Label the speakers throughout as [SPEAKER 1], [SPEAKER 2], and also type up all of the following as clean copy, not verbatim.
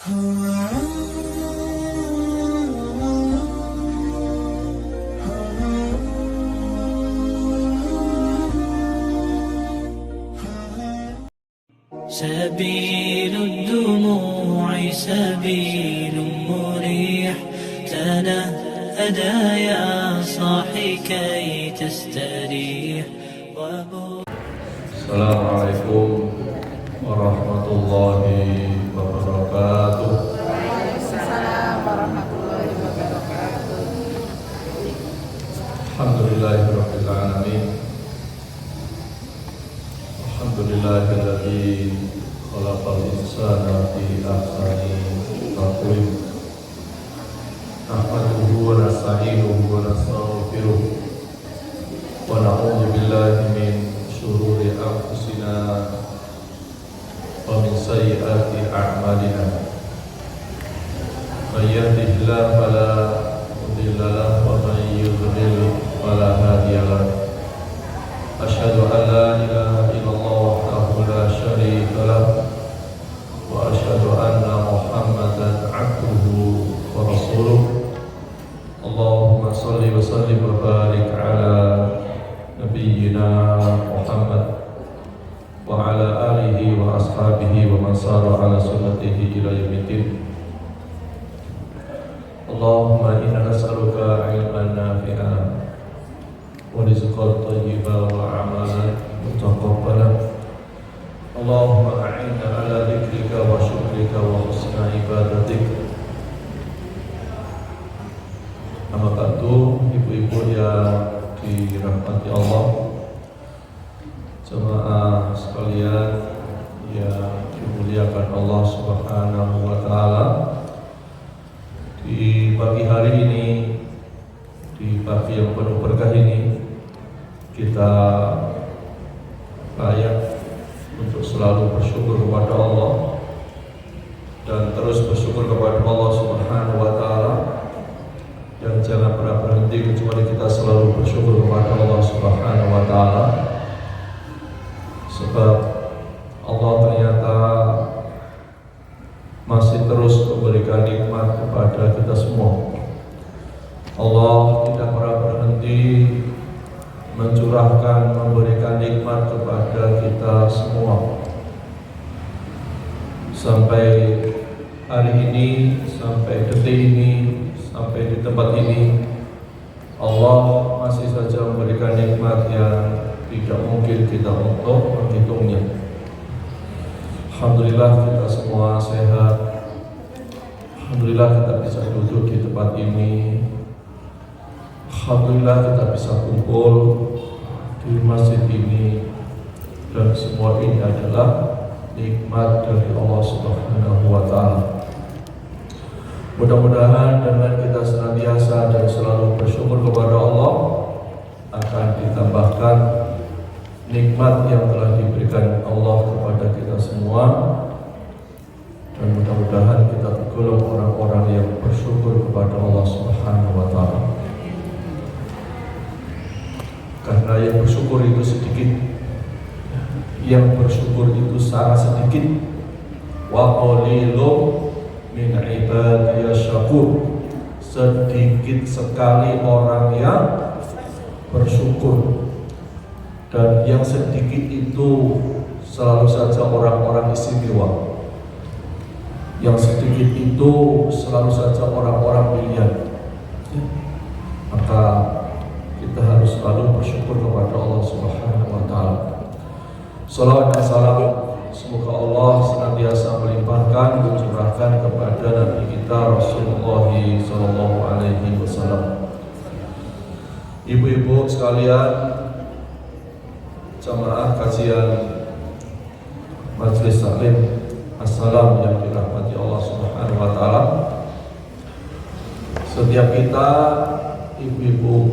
[SPEAKER 1] سبيل الدموع سبيل مريح، تنهدى يا صاحي كي تستريح.
[SPEAKER 2] السلام عليكم ورحمة الله وبركاته.
[SPEAKER 3] Waalaikumsalam warahmatullahi wabarakatuh.
[SPEAKER 2] Alhamdulillahirabbil alamin. Alhamdulillahilladzi khalaqal insana fi ahsani taqwim. Nahmaduhu wa nasta'inuhu wa nastaghfiruh. Wa na'udzu billahi min syururi anfusina wa min sayyiati a'malina. May yahdihillahu fala mudilla lahu wa may yudlil fala hadiya lahu. Asyhadu an la ilaha illallah wahdahu la syarika lahu wa asyhadu anna Muhammadan 'abduhu wa rasuluh. Allahumma shalli wa sallim wa barik ala nabiyyina Muhammad wa ala alihi wa ashabihi wa man sara ala sunnatihi ila yaumiddin. Allahumma inna nas'aluka ilman nafi'an wa rizqan thayyiban wa amalan mutaqabbalan. Allahumma a'inna ala dzikrika wa syukrika wa husna ibadatik. Amma ba'du, ibu-ibu yang dirahmati Allah, jemaah sekalian yang dimuliakan Allah Subhanahu wa taala. Di pagi hari ini, di pagi yang penuh berkah ini, kita layak untuk selalu bersyukur kepada Allah dan terus bersyukur kepada Allah Subhanahu wa taala, dan jangan pernah berhenti kecuali kita selalu bersyukur kepada Allah Subhanahu wa taala, sebab Allah ternyata masih terus memberikan nikmat kepada kita semua. Allah tidak pernah berhenti mencurahkan, memberikan nikmat kepada kita semua. Sampai hari ini, sampai detik ini, sampai di tempat ini, Allah masih saja memberikan nikmat yang tidak mungkin kita untuk menghitungnya. Alhamdulillah kita semua sehat. Alhamdulillah kita bisa duduk di tempat ini. Alhamdulillah kita bisa kumpul di masjid ini, dan semua ini adalah nikmat dari Allah Subhanahu wa taala. Mudah-mudahan dengan kita senantiasa dan selalu bersyukur kepada Allah, akan ditambahkan nikmat yang telah diberikan Allah kepada kita semua, dan mudah-mudahan kita tergolong orang-orang yang bersyukur kepada Allah Subhanahu wa taala. Karena yang bersyukur itu sedikit, yang bersyukur itu sangat sedikit. Wa qalilun min ibadiyasy syakur. Sedikit sekali orang yang bersyukur, dan yang sedikit itu selalu saja orang-orang istimewa. Yang sedikit itu selalu saja orang-orang pilihan. Maka kita harus selalu bersyukur kepada Allah Subhanahu wa taala. Salawat dan salam semoga Allah senantiasa melimpahkan dan curahkan kepada Nabi kita Rasulullah sallallahu alaihi wasallam. Ibu-ibu sekalian, jamaah kajian Majelis Taklim Assalam yang dirahmati Allah Subhanahu wa taala. Setiap kita, ibu-ibu,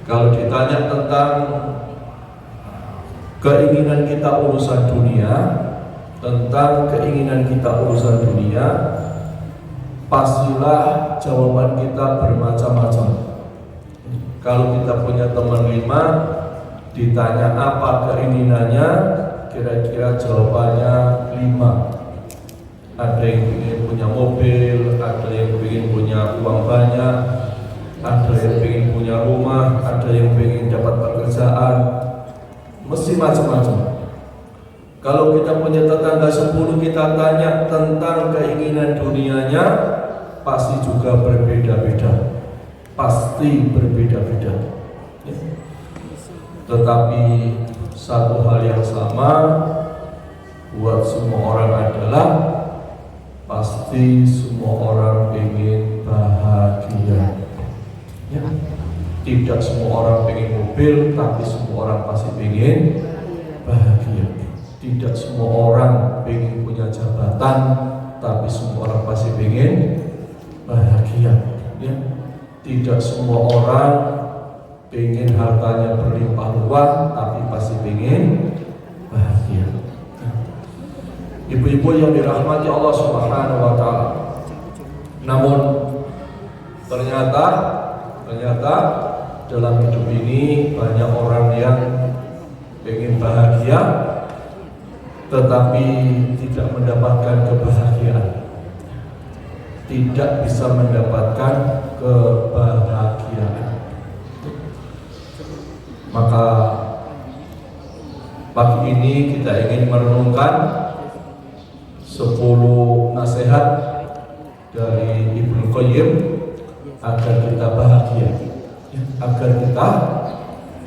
[SPEAKER 2] kalau ditanya tentang keinginan kita urusan dunia, pastilah jawaban kita bermacam-macam. Kalau kita punya teman 5, ditanya apa keinginannya, kira-kira jawabannya 5. ada yang ingin punya mobil, ada yang ingin punya uang banyak, ada yang ingin punya rumah, ada yang ingin dapat pekerjaan, mesti macam-macam. Kalau kita punya tetangga 10, kita tanya tentang keinginan dunianya, pasti juga berbeda-beda. Pasti berbeda-beda. Ya. Tetapi satu hal yang sama buat semua orang adalah pasti semua orang ingin bahagia. Ya. Tidak semua orang ingin mobil, tapi semua orang pasti ingin bahagia. Tidak semua orang ingin punya jabatan, tapi semua orang pasti ingin bahagia. Ya. Tidak semua orang ingin hartanya berlimpah ruah, tapi pasti ingin bahagia. Ibu-ibu yang dirahmati Allah Subhanahu wa Ta'ala. Namun ternyata dalam hidup ini banyak orang yang ingin bahagia, tetapi tidak mendapatkan kebahagiaan, tidak bisa mendapatkan kebahagiaan. Maka pagi ini kita ingin merenungkan 10 nasihat dari Ibnu Qayyim agar kita bahagia, agar kita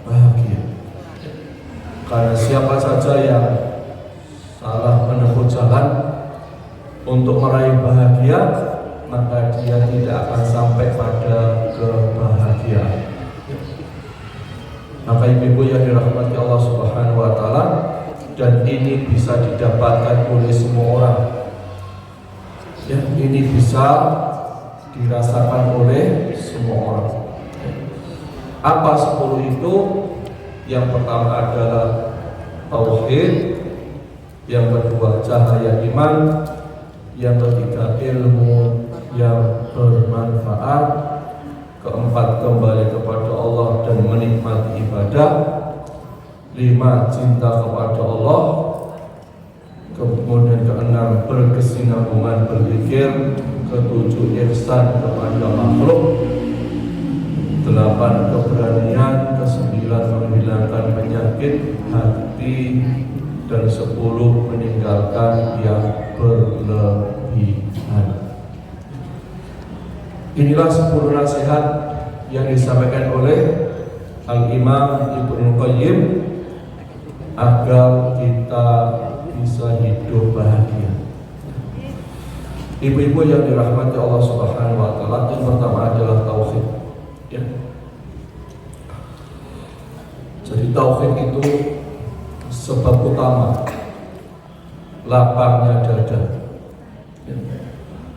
[SPEAKER 2] bahagia. Karena siapa saja yang salah menempuh jalan untuk meraih bahagia, maka dia tidak akan sampai pada kebahagiaan. Maka ibu-ibu yang dirahmati Allah Subhanahu wa Ta'ala, dan ini bisa didapatkan oleh semua orang. Ya, ini bisa dirasakan oleh semua orang. Apa 10 itu? Yang pertama adalah tauhid, yang kedua cahaya iman, yang ketiga ilmu yang bermanfaat, keempat kembali kepada Allah dan menikmati ibadah, 5 cinta kepada Allah, kemudian keenam berkesinambungan berpikir, ketujuh ihsan kepada makhluk, 8 keberanian, ke-9 menghilangkan penyakit hati, dan 10 meninggalkan yang berlebihan. Inilah 10 nasihat yang disampaikan oleh Al-Imam Ibnu Qayyim agar kita bisa hidup bahagia. Ibu-ibu yang dirahmati Allah Subhanahu wa Ta'ala, yang pertama adalah tauhid. Ya. Jadi tauhid itu sebab utama lapangnya dada. Ya.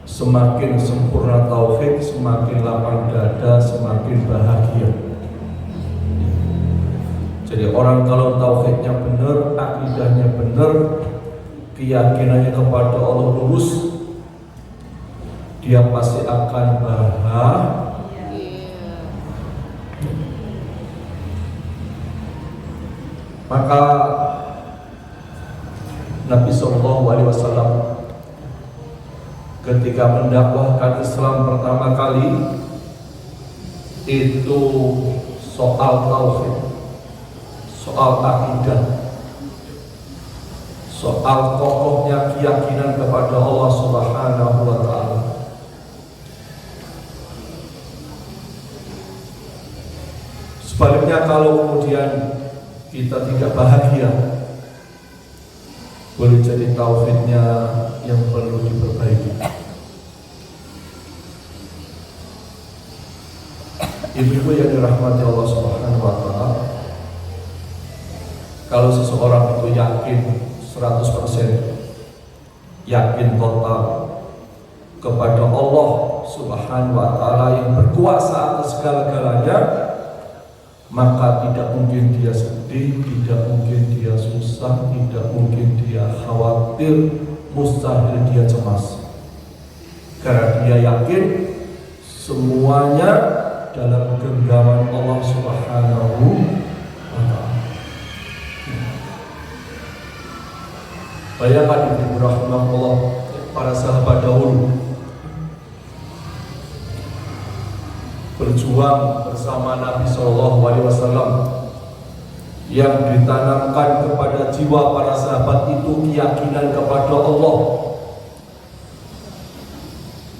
[SPEAKER 2] Semakin sempurna tauhid, semakin lapang dada, semakin bahagia. Jadi orang kalau tauhidnya benar, akidahnya benar, keyakinannya kepada Allah lurus, dia pasti akan bahagia. Maka Nabi SAW ketika mendakwahkan Islam pertama kali itu soal tauhid, soal akidah, soal kokohnya keyakinan kepada Allah Subhanahu wa Ta'ala. Sebaliknya kalau kemudian kita tidak bahagia, boleh jadi tauhidnya yang perlu diperbaiki. Ibu-ibu yang dirahmati Allah Subhanahu wa Ta'ala, kalau seseorang itu yakin 100%, yakin total kepada Allah Subhanahu wa Ta'ala yang berkuasa atas segala-galanya, maka tidak mungkin dia sedih, tidak mungkin dia susah, tidak mungkin dia khawatir, mustahil dia cemas. Karena dia yakin semuanya dalam genggaman Allah Subhanahu wa Ta'ala. Bayangkan ibu rahimahullah, para sahabat dahulu berjuang bersama Nabi SAW, yang ditanamkan kepada jiwa para sahabat itu keyakinan kepada Allah.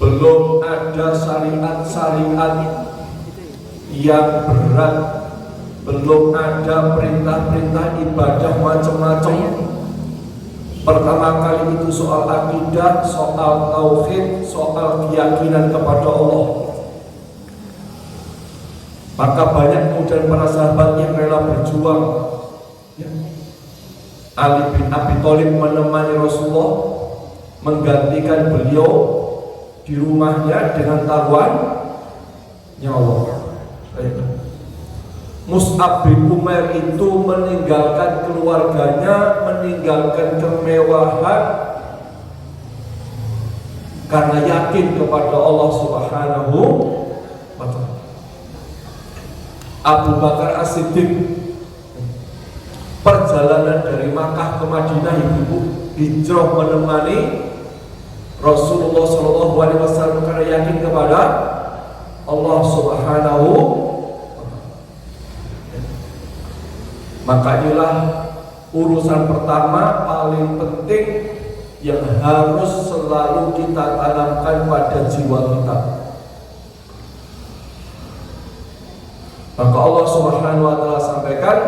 [SPEAKER 2] Belum ada syariat-syariat yang berat, belum ada perintah-perintah ibadah macam-macam. Pertama kali itu soal akidah, soal tauhid, soal keyakinan kepada Allah. Maka banyak kemudian para sahabat yang rela berjuang. Ali bin Abi Thalib menemani Rasulullah, menggantikan beliau di rumahnya dengan taruhan nyawa. Mus'ab bin Umair itu meninggalkan keluarganya, meninggalkan kemewahan karena yakin kepada Allah Subhanahu wa ta'ala. Abu Bakar As-Siddiq perjalanan dari Makkah ke Madinah, ibu-ibu, hijrah menemani Rasulullah SAW karena yakin kepada Allah Subhanahu wa ta'ala. Maka inilah urusan pertama paling penting yang harus selalu kita tanamkan pada jiwa kita. Maka Allah Subhanahu wa ta'ala sampaikan,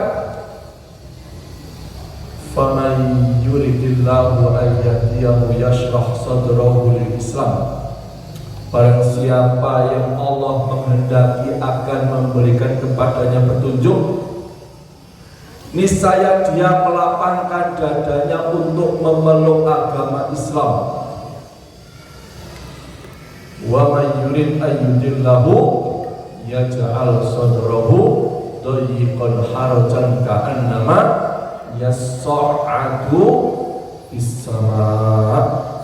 [SPEAKER 2] "Faman yuridillahu an yahdiyahu yashrah sadrahu lil Islam." Barang siapa yang Allah menghendaki akan memberikan kepadanya petunjuk, niscaya dia melapangkan dadanya untuk memeluk agama Islam. Wa may yurid an yudillahu yaj'al sadrahu dayiqan harajan ka'annama yas'adu fis sama'.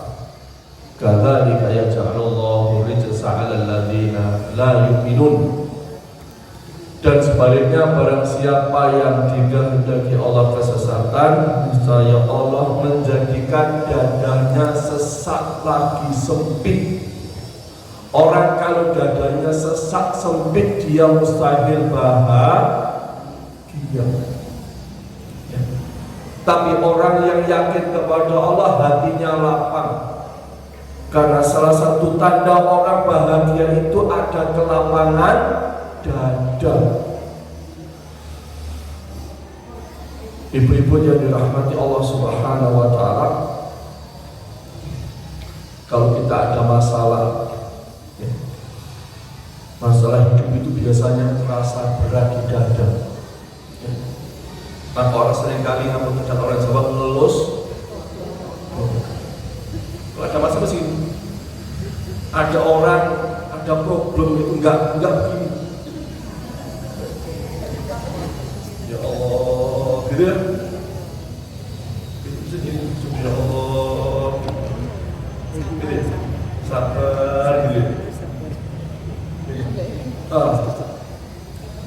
[SPEAKER 2] Kadzalika yaj'alullahu rijsa 'alal ladzina la yu'minun. Dan sebaliknya, barang siapa yang dikehendaki Allah kesesatan, niscaya Allah menjadikan dadanya sesak lagi sempit. Orang kalau dadanya sesak sempit, dia mustahil bahagia. Ya. Tapi orang yang yakin kepada Allah, hatinya lapang. Karena salah satu tanda orang bahagia itu ada kelapangan dada. Ibu-ibu yang dirahmati Allah Subhanahu wa ta'ala, kalau kita ada masalah, masalah hidup itu biasanya terasa berat di dada. Maka orang seringkali namun tidak orang Jawa mengelus. Kalau ada masalah sih, ada orang ada problem itu enggak begini. Ya Allah, gitu ya. Itu segini, ya Allah, gitu ya. Sabar, gitu ya.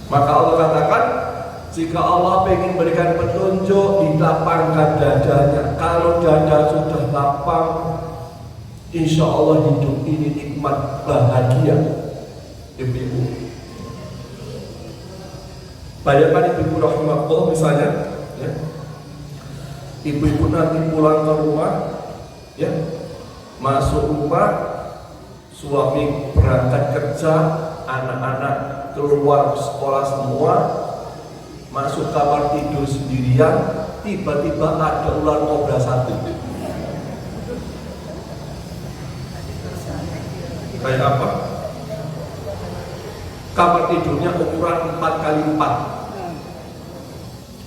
[SPEAKER 2] Maka Allah katakan, jika Allah ingin berikan petunjuk, dilapangkan dadanya. Kalau dada sudah lapang, insya Allah hidup ini nikmat, bahagia. Ibu-ibu, bayangkan ibu-ibu rahimahullah misalnya, ya, ibu-ibu nanti pulang ke rumah, ya, masuk rumah, suami berangkat kerja, anak-anak keluar sekolah semua, masuk kamar tidur sendirian, tiba-tiba ada ular kobra satu. Kayak apa? Kamar tidurnya ukuran 4x4.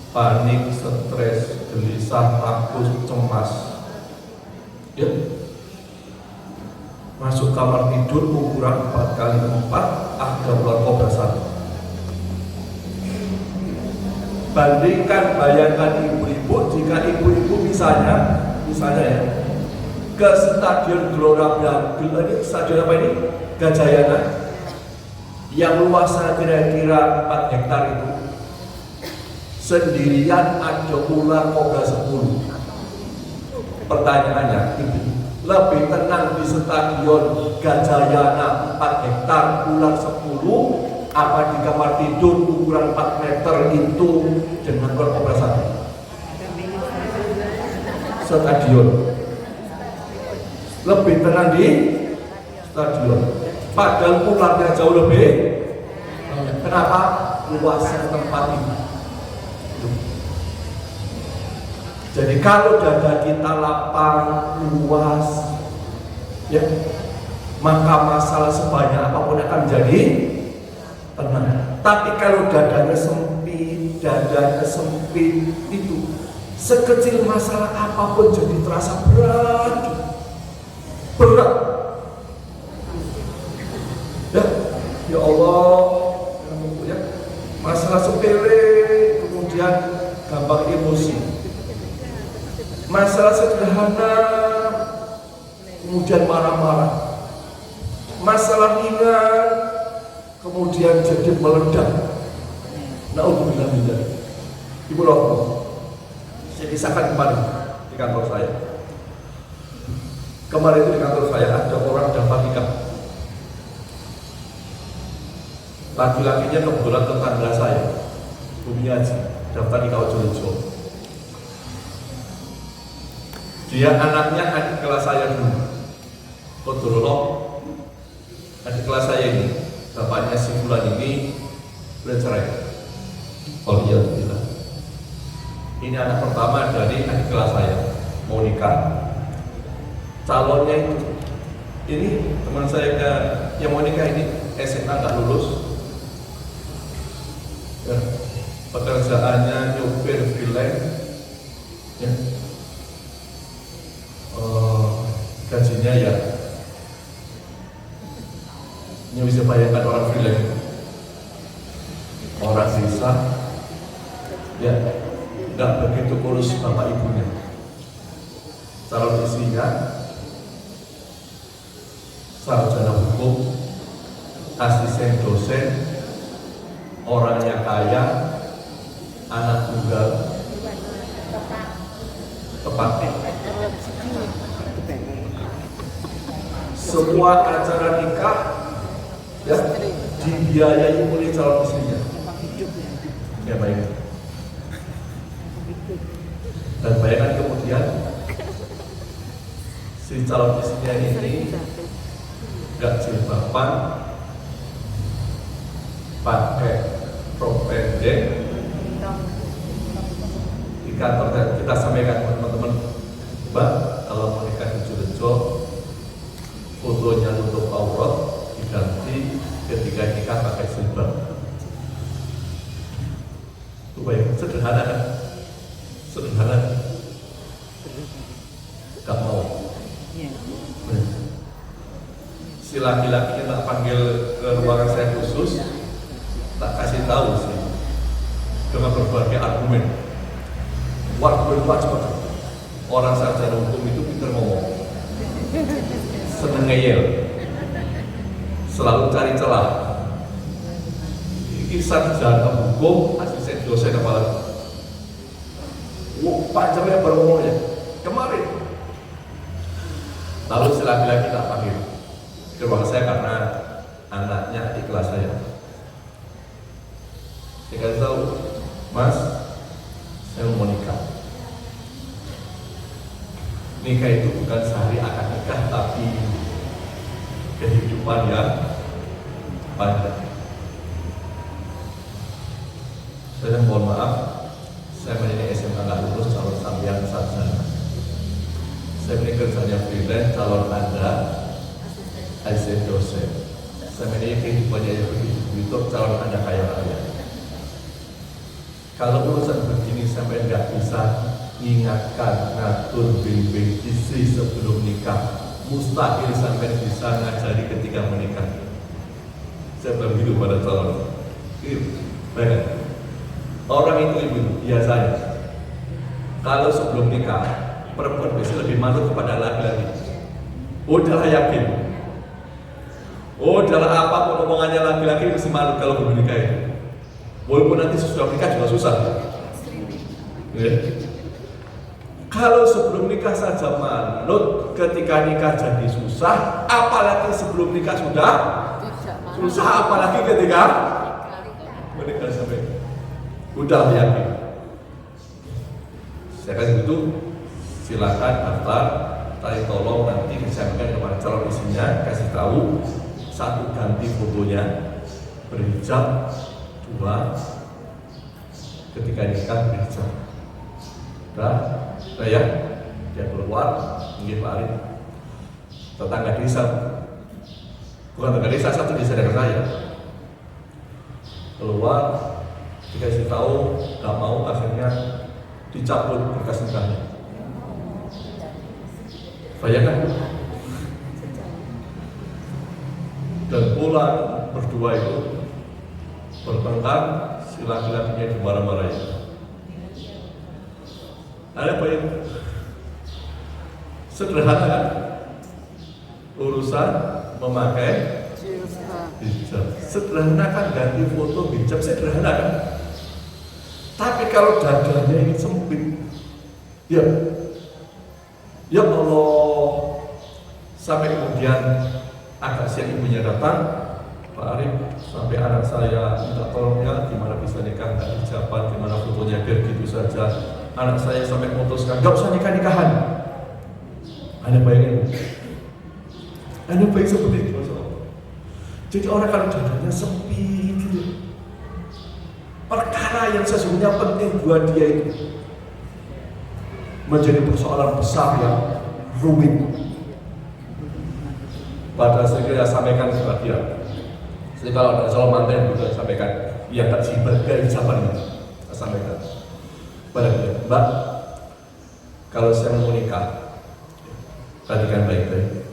[SPEAKER 2] Panik, stres, gelisah, takut, cemas. Ya. Masuk kamar tidur ukuran 4x4, ada ular kobra satu. Bayangkan ibu-ibu, jika ibu-ibu misalnya ya, ke stadion Gelora Bung, stadion apa ini? Gajayana, yang luasnya kira-kira 4 hektar itu, sendirian ada ular kobra 10. Pertanyaannya, ibu,
[SPEAKER 4] lebih tenang di stadion Gajayana 4 hektar ular 10 apa di kamar tidur ukuran 4 meter itu dengan berkompres satu stadion. Lebih tenang di stadion padahal ularnya jauh lebih. Kenapa? Luasnya tempat ini. Jadi kalau dada kita lapang, luas, ya, maka masalah sebanyak apapun akan menjadi tenang. Tapi kalau dadanya sempit itu sekecil masalah apapun jadi terasa berat. Ya Allah, ya, masalah sepele kemudian gampang emosi. Masalah sederhana kemudian marah-marah. Masalah ringan kemudian jadi meledak. Naudzubillah min dzalik. Ibu Rohman, saya kisahkan kemarin di kantor saya. Kemarin itu di kantor saya ada orang daftar nikah. Laki-lakinya kebetulan tetangga saya, Bumi Haji, daftar nikah Ojo-Ojo. Dia anaknya adik kelas saya dulu. Kodrolog adik kelas saya ini, bapaknya si Fulan ini bercerai. Oh iya, tidak. Ini anak pertama dari adik kelas saya, mau nikah. Calonnya itu, ini teman saya yang mau nikah ini SMA nggak lulus. Ya, pekerjaannya nyopir freelance. Ya. Gajinya ya ini bisa bayangkan orang freelance, orang sisa ya nggak begitu kurus bapak ibunya. Calon istrinya sarjana hukum, asisten dosen, orangnya kaya, anak tunggal, tepat. Semua acara nikah ya dibiayai oleh calon istrinya. Ya baik. Dan bayangkan kemudian si calon istrinya ini gak jilbaban, pakai rok pendek. Di kantor kita sampaikan teman-teman, Mbak, kalau mau nikah di Ojo-Ojo fotonya nutup aurat diganti ketika nikah pakai jilbab. Itu baik, sederhana kan? Sederhana. Gak mau. Si laki-lakinya tak panggil ke ruangan saya khusus, tak kasih tahu sih dengan berbagai argumen. Wajib. Orang sarjana hukum itu pintar ngomong, seneng ngeyel, selalu cari celah. Ini sarjana hukum, asisten dosen kepala. Panjangnya baru ngomongnya kemarin. Lalu si laki-laki tak panggil ke ruangan saya karena anaknya di kelas saya. Saya kasih tahu, Mas, saya mau nikah. Nikah itu bukan sehari akan nikah, tapi kehidupan yang panjang. Saya mohon maaf, saya ini SMA nggak lulus, calon sambian sarjana. Saya ini kerjanya freelance, calon Anda asisten dosen. Saya ini kehidupannya yang begitu, calon Anda kaya raya. Kalau urusan begini sampai nggak bisa ingatkan, ngatur, bimbing istri sebelum nikah, mustahil sampai bisa ngajari ketika menikah. Saya berhidup pada calon. Baik. Orang itu ibu biasanya kalau sebelum nikah perempuan biasanya lebih malu kepada laki-laki. Udahlah yakin. Udahlah apapun omongannya laki-laki mesti malu kalau belum nikah. Walaupun nanti sesudah nikah juga susah. Ya. Kalau sebelum nikah saja manut, ketika nikah jadi susah, apalagi sebelum nikah sudah susah, apalagi ketika menikah sampai udah yakin. Saya kasih itu, silakan daftar, tapi tolong nanti disampaikan kepada calon istrinya, kasih tahu, 1 ganti fotonya, berhijab, 2 ketika nikah berhijab. Udah ya, dia keluar, mungkin Pak Arif, tetangga desa, bukan tetangga desa, satu desa dengan saya, keluar, dikasih tahu, nggak mau, akhirnya dicabut berkas nikahnya. Bayangkan, dan pulang berdua itu bertengkar, si laki-lakinya dimarah-marahin. Ada apa yang sederhana kan? Urusan memakai hijab. Sederhana kan, ganti foto hijab sederhana kan? Tapi kalau dadanya ini sempit, ya Allah, sampai kemudian agak siang ibunya datang, Pak Arif, sampai anak saya minta tolongnya, gimana bisa nikah nggak hijaban, gimana fotonya biar gitu saja. Anak saya sampai memutuskan, gak usah nikah-nikahan. Anda bayangin, Anda bayangin seperti itu. Jadi orang kalau dadanya sempit gitu, perkara yang sesungguhnya penting buat dia itu menjadi persoalan besar yang rumit. Padahal saya sampaikan sebagian. Jadi kalau ada calon mantan juga sampaikan, ya tak sebagai jawaban itu, saya sampaikan. Pada Mbak, kalau saya mau nikah, perhatikan baik-baik.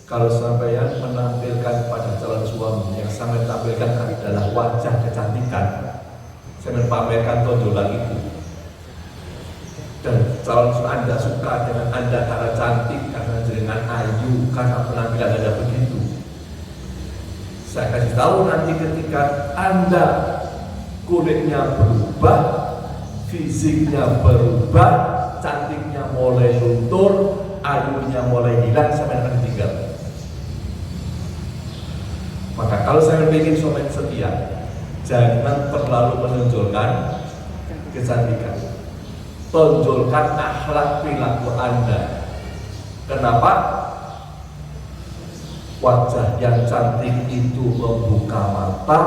[SPEAKER 4] Kalau sampean menampilkan pada calon suami yang sampean tampilkan adalah wajah kecantikan, saya pamerkan tonjolan itu, dan calon Anda suka dengan Anda karena cantik, karena dengan ayu, karena penampilan Anda begitu, saya kasih tahu nanti ketika Anda kulitnya berubah, fisiknya berubah, cantiknya mulai luntur, ayunya mulai hilang, sampai akan tinggal. Maka kalau saya ingin suami setia, jangan terlalu menonjolkan kecantikan, tonjolkan akhlak perilaku Anda. Kenapa? Wajah yang cantik itu membuka mata,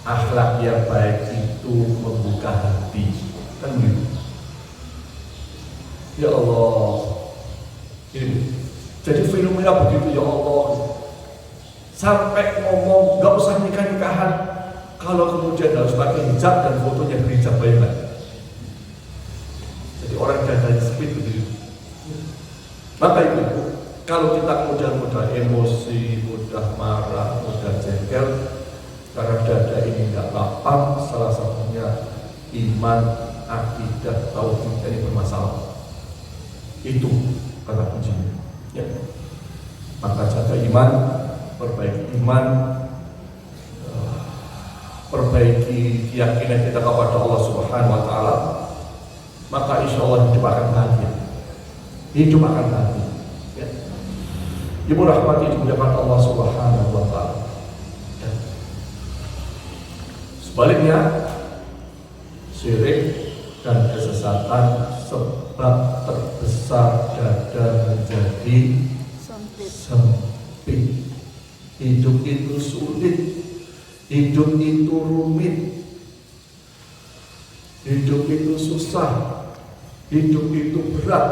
[SPEAKER 4] akhlak yang baik itu membuka hati. Kan begitu? Ya Allah, ini jadi fenomena begitu, ya Allah. Sampai ngomong gak usah nikah-nikahan, kalau kemudian harus pakai hijab dan fotonya berhijab, baik-baik. Jadi orang dadanya sempit begitu. Maka itu, kalau kita kemudian mudah emosi, mudah marah, mudah jengkel, karena dada ini nggak lapang, salah satunya iman, akidah, tauhid ini bermasalah. Itu kata kuncinya. Ya. Maka jaga iman, perbaiki iman, perbaiki keyakinan kita kepada Allah Subhanahu Wa Taala. Maka insya Allah hidup akan bahagia. Hidup akan bahagia. Ya. Ibu rahmati dimuliakan Allah Subhanahu Wa Taala. Sebaliknya, syirik dan kesesatan sebab terbesar dada menjadi sempit. Hidup itu sulit, hidup itu rumit, hidup itu susah, hidup itu berat.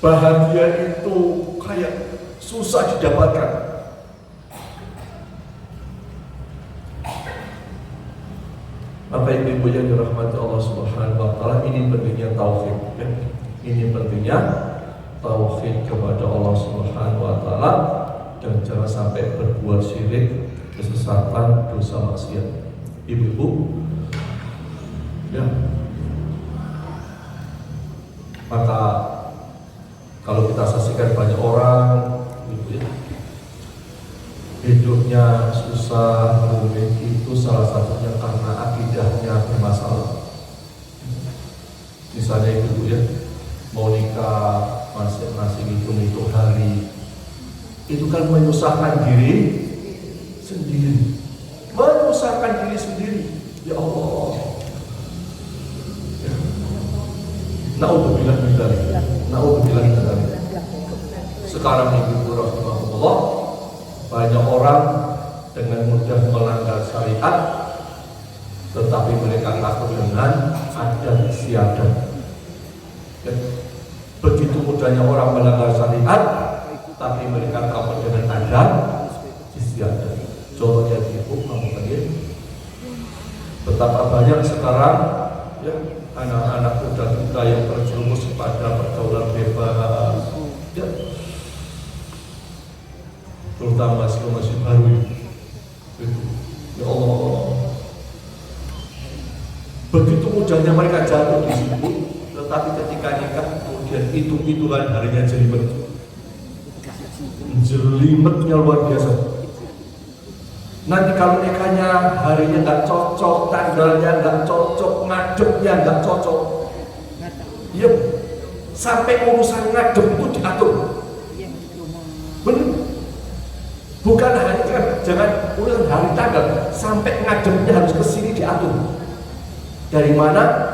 [SPEAKER 4] Bahagia itu kayak susah didapatkan. Apa ibu yang dirahmati Allah Subhanahu Wa Taala, ini pentingnya tauhid. Ya. Ini pentingnya tauhid kepada Allah Subhanahu Wa Taala, dan jangan sampai berbuat syirik, kesesatan, dosa maksiat. Ibu-ibu, ya. Maka kalau kita saksikan banyak orang, ibu ya, hidupnya susah, rumit itu salah satunya karena akidahnya bermasalah. Misalnya itu ya, mau nikah masing-masing hitung hari, itu kan menyusahkan diri sendiri, menyusahkan diri sendiri. Ya Allah, ya. Na'udzubillah min dzalik. Na'udzubillah min dzalik. Sekarang ibu rahimahullah, banyak orang dengan mudah melanggar syariat, tetapi mereka takut dengan adat istiadat. Begitu mudahnya orang melanggar syariat, tapi mereka takut dengan adat istiadat. Contohnya di hukum tadi, betapa banyak sekarang ya anak-anak muda yang terjerumus pada pergaulan bebas, ya, terutama masih baru itu. Ya Allah, begitu mudahnya mereka jatuh di situ, tetapi ketika nikah kemudian hitung-hitungan harinya jelimetnya luar biasa. Nanti kalau nikahnya harinya nggak cocok, tanggalnya nggak cocok, ngadepnya nggak cocok, iya, sampai urusan ngadep itu diatur. Benar. Bukan hanya kan, jangan urusan hari tanggal, sampai ngadepnya harus ke sini diatur. Dari mana?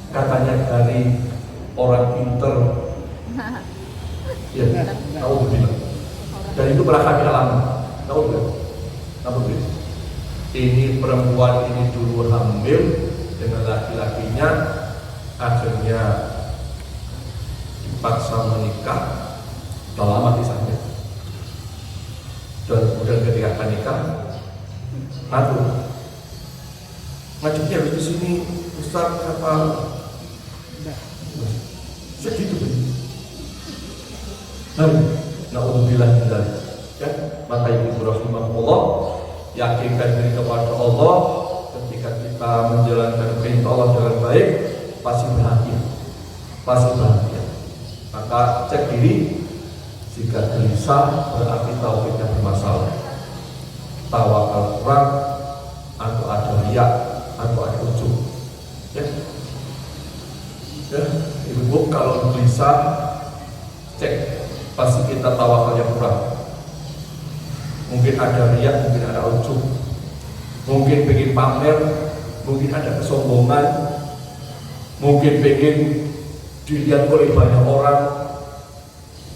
[SPEAKER 4] Katanya dari orang pinter. Ya, tahu begitu. Dan itu pernah kami alami. Tahu begitu. Ini perempuan ini dulu hamil dengan laki-lakinya, akhirnya dipaksa menikah, tak lama kisahnya. Dan kemudian ketika akan nikah, ngajaknya harus di sini, Ustaz apa? Segitu kan? Na'udzubillah min dzalik. Ya, maka ibu rahimahullah, yakinkan diri kepada Allah. Ketika kita menjalankan perintah Allah dengan baik, pasti bahagia, pasti bahagia. Maka cek diri, jika gelisah berarti tauhidnya bermasalah, tawakal kurang, atau ada riya, atau ada ujub. Ya, ibu kalau gelisah, cek, pasti kita tawakalnya kurang. Mungkin ada riya, mungkin ada ujub, mungkin pengen pamer, mungkin ada kesombongan, mungkin pengen dilihat oleh banyak orang.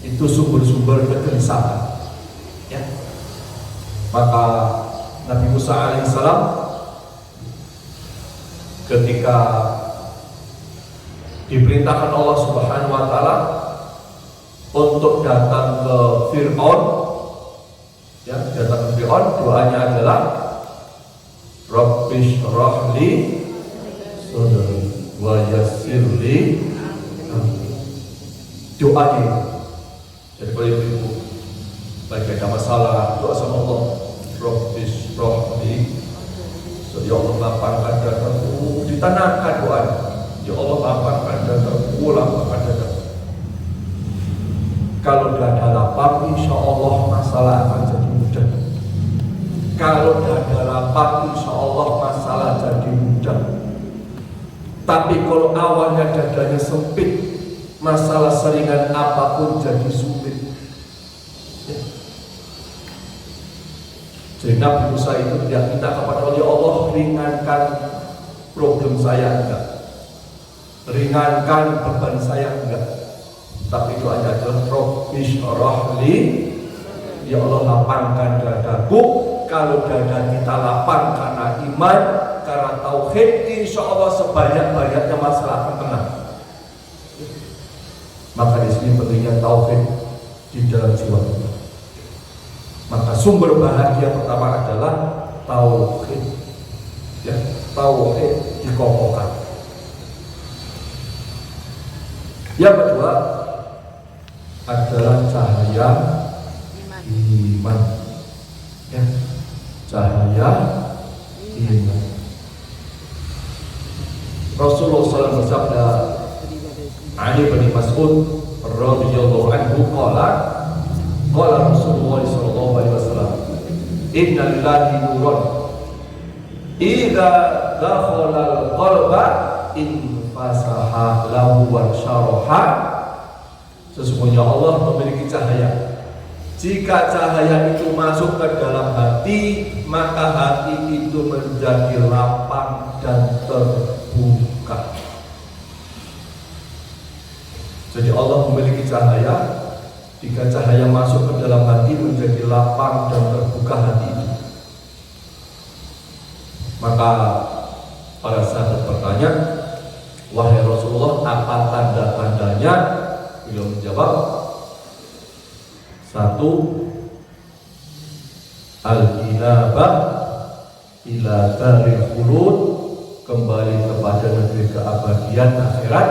[SPEAKER 4] Itu sumber-sumber kegelisahan. Ya. Maka Nabi Musa alaihissalam ketika diperintahkan Allah Subhanahu wa taala untuk datang ke Fir'aun, ya, datang ke Fir'aun, doanya adalah Rabbi shrah li sadri wa yassir li amri. Doanya. Jadi kalau ibu lagi ada masalah, doa sama Allah, Rabbi shrah li, ya Allah lapangkan dadaku, ditanamkan doanya. Ya Allah lapangkan dadaku, lapangkan dadaku. Kalau dada lapang, insya Allah masalah akan jadi mudah. Kalau dada lapang, insya Allah masalah jadi mudah. Tapi kalau awalnya dadanya sempit, masalah seringan apapun jadi sulit. Ya. Jadi Nabi Musa itu tidak minta kepada Allah, ya Allah ringankan problem saya enggak, ringankan beban saya enggak. Tapi doanya adalah Rabbi shrah li, ya Allah lapangkan dadaku. Kalau dada kita lapang karena iman, karena tauhid, insya Allah sebanyak-banyaknya masalah akan tenang. Maka di sini pentingnya tauhid di dalam jiwa kita. Maka sumber bahagia pertama adalah tauhid. Ya, tauhid dikokohkan. Yang kedua adalah cahaya iman. Ya, cahaya iman. Rasulullah SAW bersabda, Ali bin Mas'ud radhiyallahu anhu qala Rasulullah sallallahu alaihi wasallam, Inna lillahi nuron idza dakhala al-qalba infasaha lahu wa syaraha. Sesungguhnya Allah memiliki cahaya. Jika cahaya itu masuk ke dalam hati, maka hati itu menjadi lapang dan terbuka. Jadi Allah memiliki cahaya. Jika cahaya masuk ke dalam hati, menjadi lapang dan terbuka hati itu. Maka para sahabat bertanya, wahai Rasulullah, apa tanda-tandanya? Beliau menjawab, 1. Al-inabah ila daril khulud, kembali kepada negeri keabadian akhirat.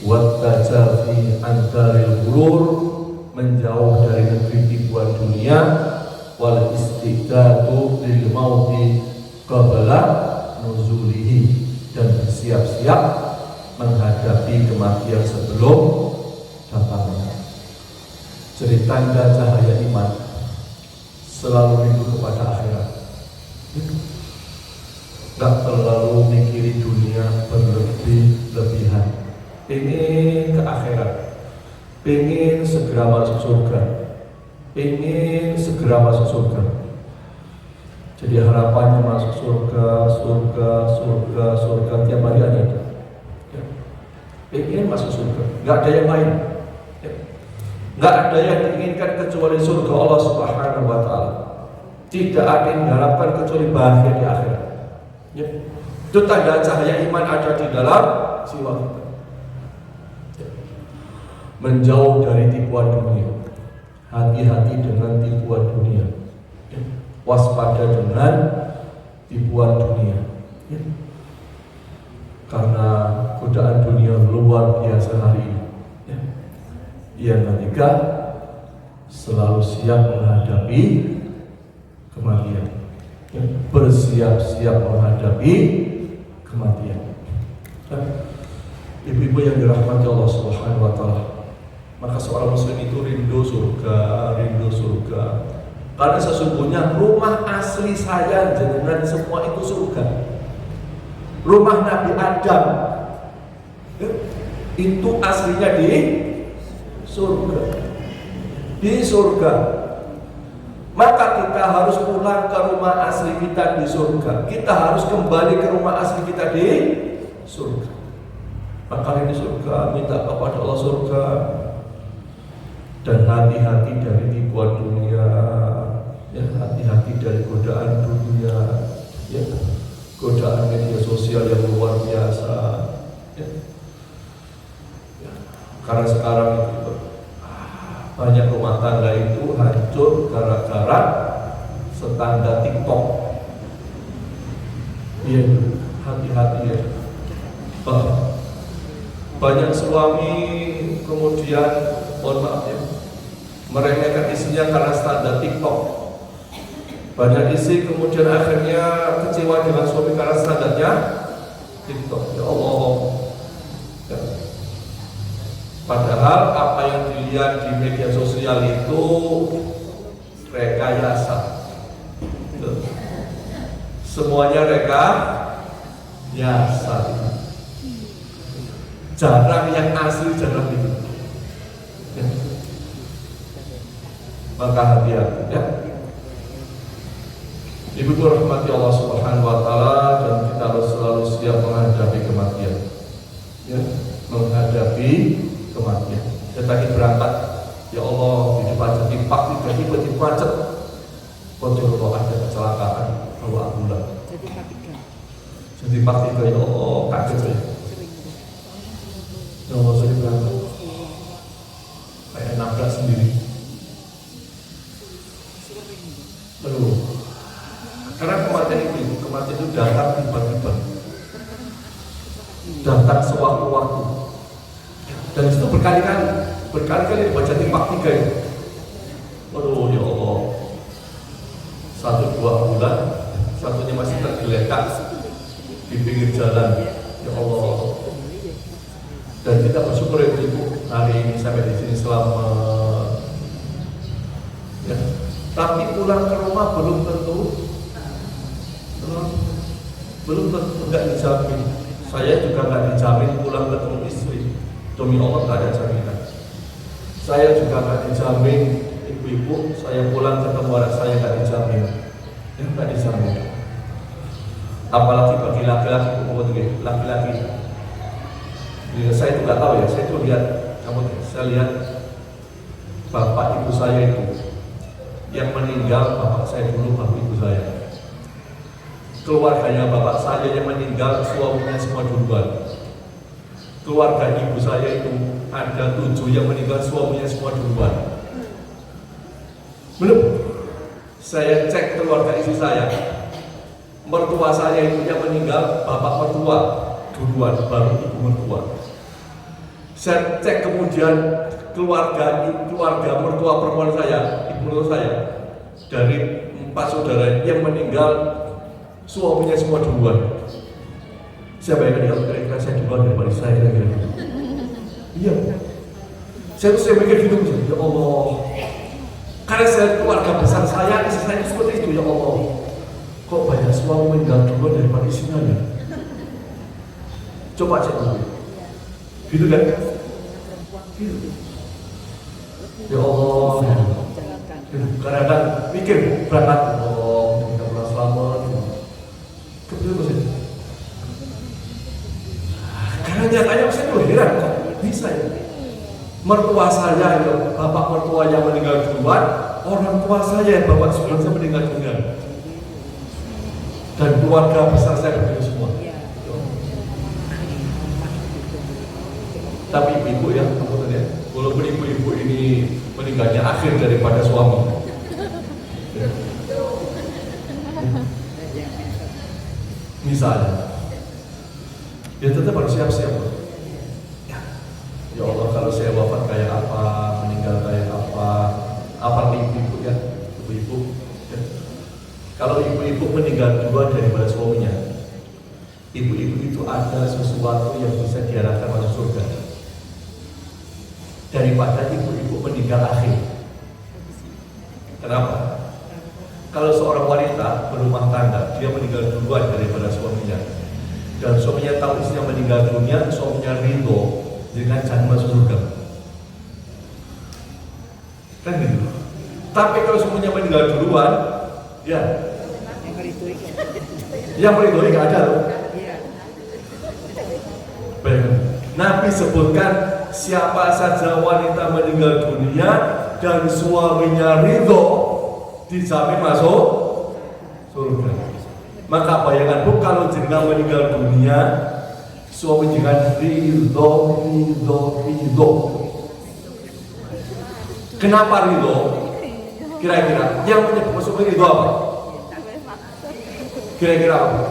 [SPEAKER 4] Wa tajafi an daril ghurur, menjauh dari negeri tipuan dunia. Wal istidadu lil mauti qabla nuzulihi, dan bersiap-siap menghadapi kematian sebelum datangnya. Jadi tanda cahaya iman selalu rindu kepada akhirat. Gak terlalu mikiri dunia berlebih-lebihan. Pengen ke akhirat, pengen segera masuk surga, pengen segera masuk surga. Jadi harapannya masuk surga, surga tiap hari ada. Ya. Pengen masuk surga, gak ada yang lain. Nggak ada yang diinginkan kecuali surga Allah Subhanahu wa Ta'ala. Tidak ada yang diharapkan kecuali bahagia di akhirat. Ya. Itu tanda cahaya iman ada di dalam jiwa kita. Ya. Menjauh dari tipuan dunia. Hati-hati dengan tipuan dunia. Ya. Waspada dengan tipuan dunia. Ya. Karena godaan dunia luar biasa hari ini. Yang ketiga, selalu siap menghadapi kematian. Bersiap-siap menghadapi kematian. Ibu-ibu yang dirahmati Allah Subhanahu wa Ta'ala, maka seorang muslim itu rindu surga. Karena sesungguhnya rumah asli saya dengan semua itu surga. Rumah Nabi Adam itu aslinya di surga. Maka kita harus pulang ke rumah asli kita di surga. Kita harus kembali ke rumah asli kita di surga. Maka ini surga, minta kepada Allah surga. Dan hati-hati dari tipuan dunia, ya, hati-hati dari godaan dunia, ya, godaan media sosial yang luar biasa, ya. Karena sekarang itu banyak rumah tangga itu hancur gara-gara standar TikTok. Iya, hati-hati ya. Banyak suami kemudian, mohon maaf ya, meremehkan istrinya karena standar TikTok. Banyak istri kemudian akhirnya kecewa dengan suami karena standarnya TikTok. Ya Allah. Ya. Padahal apa yang dilihat di media sosial itu rekayasa. Semuanya rekayasa. Jarang yang asli, jarang itu. Ya. Maka hati-hati ya. Ibu rahmati Allah Subhanahu wa Ta'ala, dan kita harus selalu siap menghadapi kematian. Ya, menghadapi kematian. Saya tadi berangkat, ya Allah, di depan jadi pak, tiba-tiba macet. Betul-betul ada kecelakaan, bawa ambulan. Jadi pak tiga, ya Allah, kaget saya. Ya Allah, saya berangkat. Kayak nabrak sendiri. Aduh. Karena kematian itu datang tiba-tiba, datang sewaktu-waktu. Dan itu berkali-kali dibaca di Pak 3 itu. Aduh ya Allah, 1-2 bulan, satunya masih tergeletak di pinggir jalan. Ya Allah. Dan kita bersyukur ya Ibu, hari ini sampai di sini selamat. Ya. Tapi pulang ke rumah belum tentu, nggak dijamin. Saya juga nggak dijamin pulang ketemu istri. Demi Allah nggak ada jaminan. Saya juga nggak dijamin ibu-ibu saya pulang ketemu anak saya nggak dijamin. Nggak dijamin. Apalagi bagi laki-laki. Saya itu nggak tahu ya. Saya itu lihat, saya lihat bapak ibu saya itu yang meninggal, bapak saya dulu, bapak ibu saya. Keluarganya bapak saya yang meninggal, suaminya semua duluan. Keluarga ibu saya itu ada 7 yang meninggal, suaminya semua duluan. Belum. Saya cek keluarga istri saya, mertua saya itu yang meninggal, bapak mertua duluan, baru ibu mertua. Saya cek kemudian keluarga mertua perempuan saya, ibu mertua saya, dari 4 saudara yang meninggal, suaminya semua duluan. Saya bayangkan kalau kira-kira saya duluan daripada saya kira-kira. Iya. Saya mikir gitu, ya Allah. Karena saya keluarga besar saya, istri saya seperti itu, ya Allah. Kok banyak suami meninggal duluan daripada istrinya ya? Coba cek dulu. Gitu kan? Gitu. Ya Allah. Kadang-kadang mikir berangkat, Allah, kita pulang selamat. Kebetulan masih. Karena nyatanya saya tuh heran kok bisa ya. Mertua saya itu, bapak mertua yang meninggal duluan, orang tua saya, bapak sebelum saya meninggal duluan. Dan keluarga besar saya begitu semua. Tapi ibu-ibu ya, walaupun ibu-ibu ini meninggalnya akhir daripada suami. Misalnya, dia tetap harus siap-siap. Ya Allah, kalau saya wafat kayak apa, meninggal kayak apa ibu-ibu ya, ibu-ibu. Ya. Kalau ibu-ibu meninggal duluan daripada suaminya, ibu-ibu itu ada sesuatu yang bisa diharapkan masuk surga daripada ibu-ibu meninggal akhir. Kenapa? Kalau seorang wanita berumah tangga, dia meninggal duluan daripada suaminya, dan suaminya tahu istrinya meninggal dunia, suaminya ridho dengan jangan masuk surga. Kan gitu. Tapi kalau suaminya meninggal duluan, ya yang meridhoi gak ada loh. Nabi sebutkan siapa saja wanita meninggal dunia dan suaminya ridho, dijamin masuk surga. Maka bayangkan bu, kalau jenengan meninggal dunia, suami jenengan ridho. Kenapa ridho? Kira-kira yang menyebut masuk ridho apa? Kira-kira apa?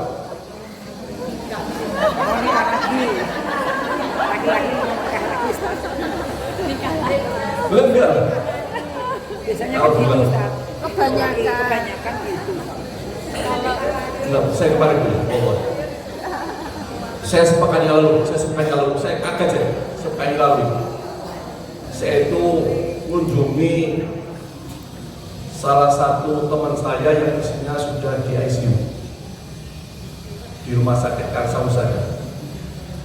[SPEAKER 4] Enggak.
[SPEAKER 3] Biasanya kan gitu, Ustaz. Kebanyakan gitu.
[SPEAKER 4] Enggak, saya kemarin dulu. Saya sepekan yang lalu, saya kaget ya, sepekan yang lalu. Saya itu mengunjungi salah satu teman saya yang istrinya sudah di ICU di rumah sakit Karsausada.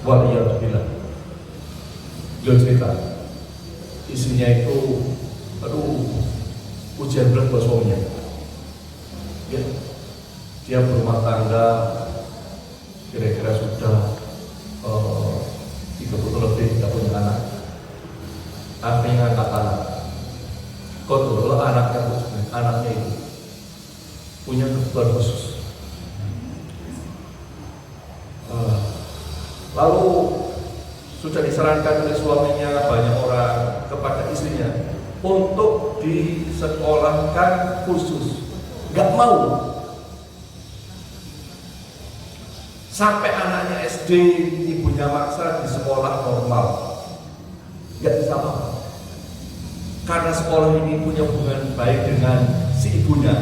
[SPEAKER 4] Waliyahulillah. Beliau cerita, istrinya itu, ujian berat buat suaminya. Ya, dia berumah tangga, kira-kira sudah 30 lebih, tidak punya anak. Akhirnya angkat anak. Kontrol anaknya itu punya kebutuhan khusus. Lalu sudah disarankan oleh suaminya, banyak orang, kepada istrinya untuk disekolahkan khusus. Gak mau. Sampai anaknya SD, ibunya maksa di sekolah normal. Gak bisa mau. Karena sekolah ini punya hubungan baik dengan si ibunya.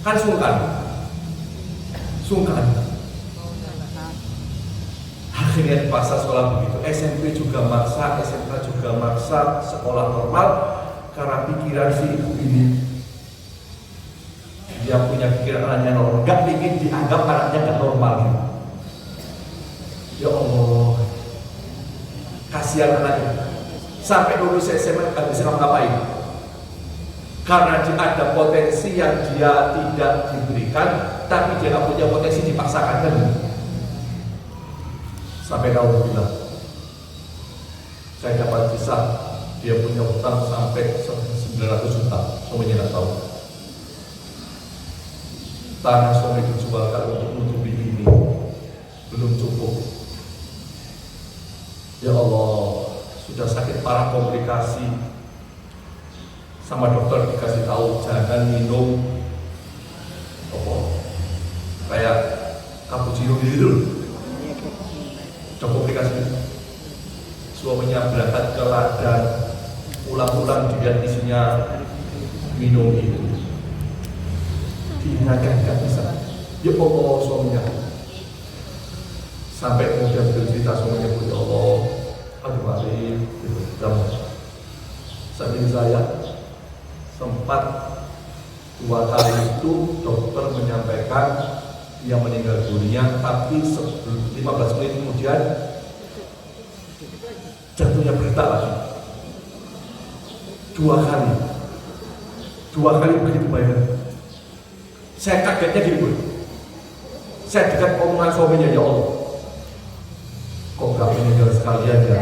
[SPEAKER 4] Kan sungkan. Akhirnya dipaksa sekolah begitu. SMP juga maksa, SMA juga maksa sekolah normal. Karena pikiran si ibu ini, dia punya pikiran anaknya normal, nggak ingin dianggap anaknya nggak normal gitu. Ya Allah, kasihan anaknya. Sampai lulus SMA nggak bisa ngapain, karena dia ada potensi yang dia tidak diberikan, tapi dia nggak punya potensi dipaksakan kan. Sampai kau bilang, saya dapat kisah dia punya hutang sampai 900 juta, suaminya nggak tahu. Tanah suami dijualkan untuk menutupi ini, belum cukup. Ya Allah, sudah sakit parah, komplikasi. Sama dokter dikasih tahu jangan minum kayak cappuccino gitu. Sudah komplikasi. Suaminya berangkat ke ladang, pulang-pulang dilihat isinya minum itu. Diingatkan nggak bisa. Ya Allah, suaminya. Sampai kemudian bercerita suaminya, ya Allah, aduh mari, kamu. Sambil saya sempat 2 kali itu dokter menyampaikan dia meninggal dunia, tapi 15 menit kemudian jatuhnya berita lagi. 2 kali begitu bayar. Saya kagetnya gini, saya dekat omongan suaminya, ya Allah, kok gak meninggal sekalian ya?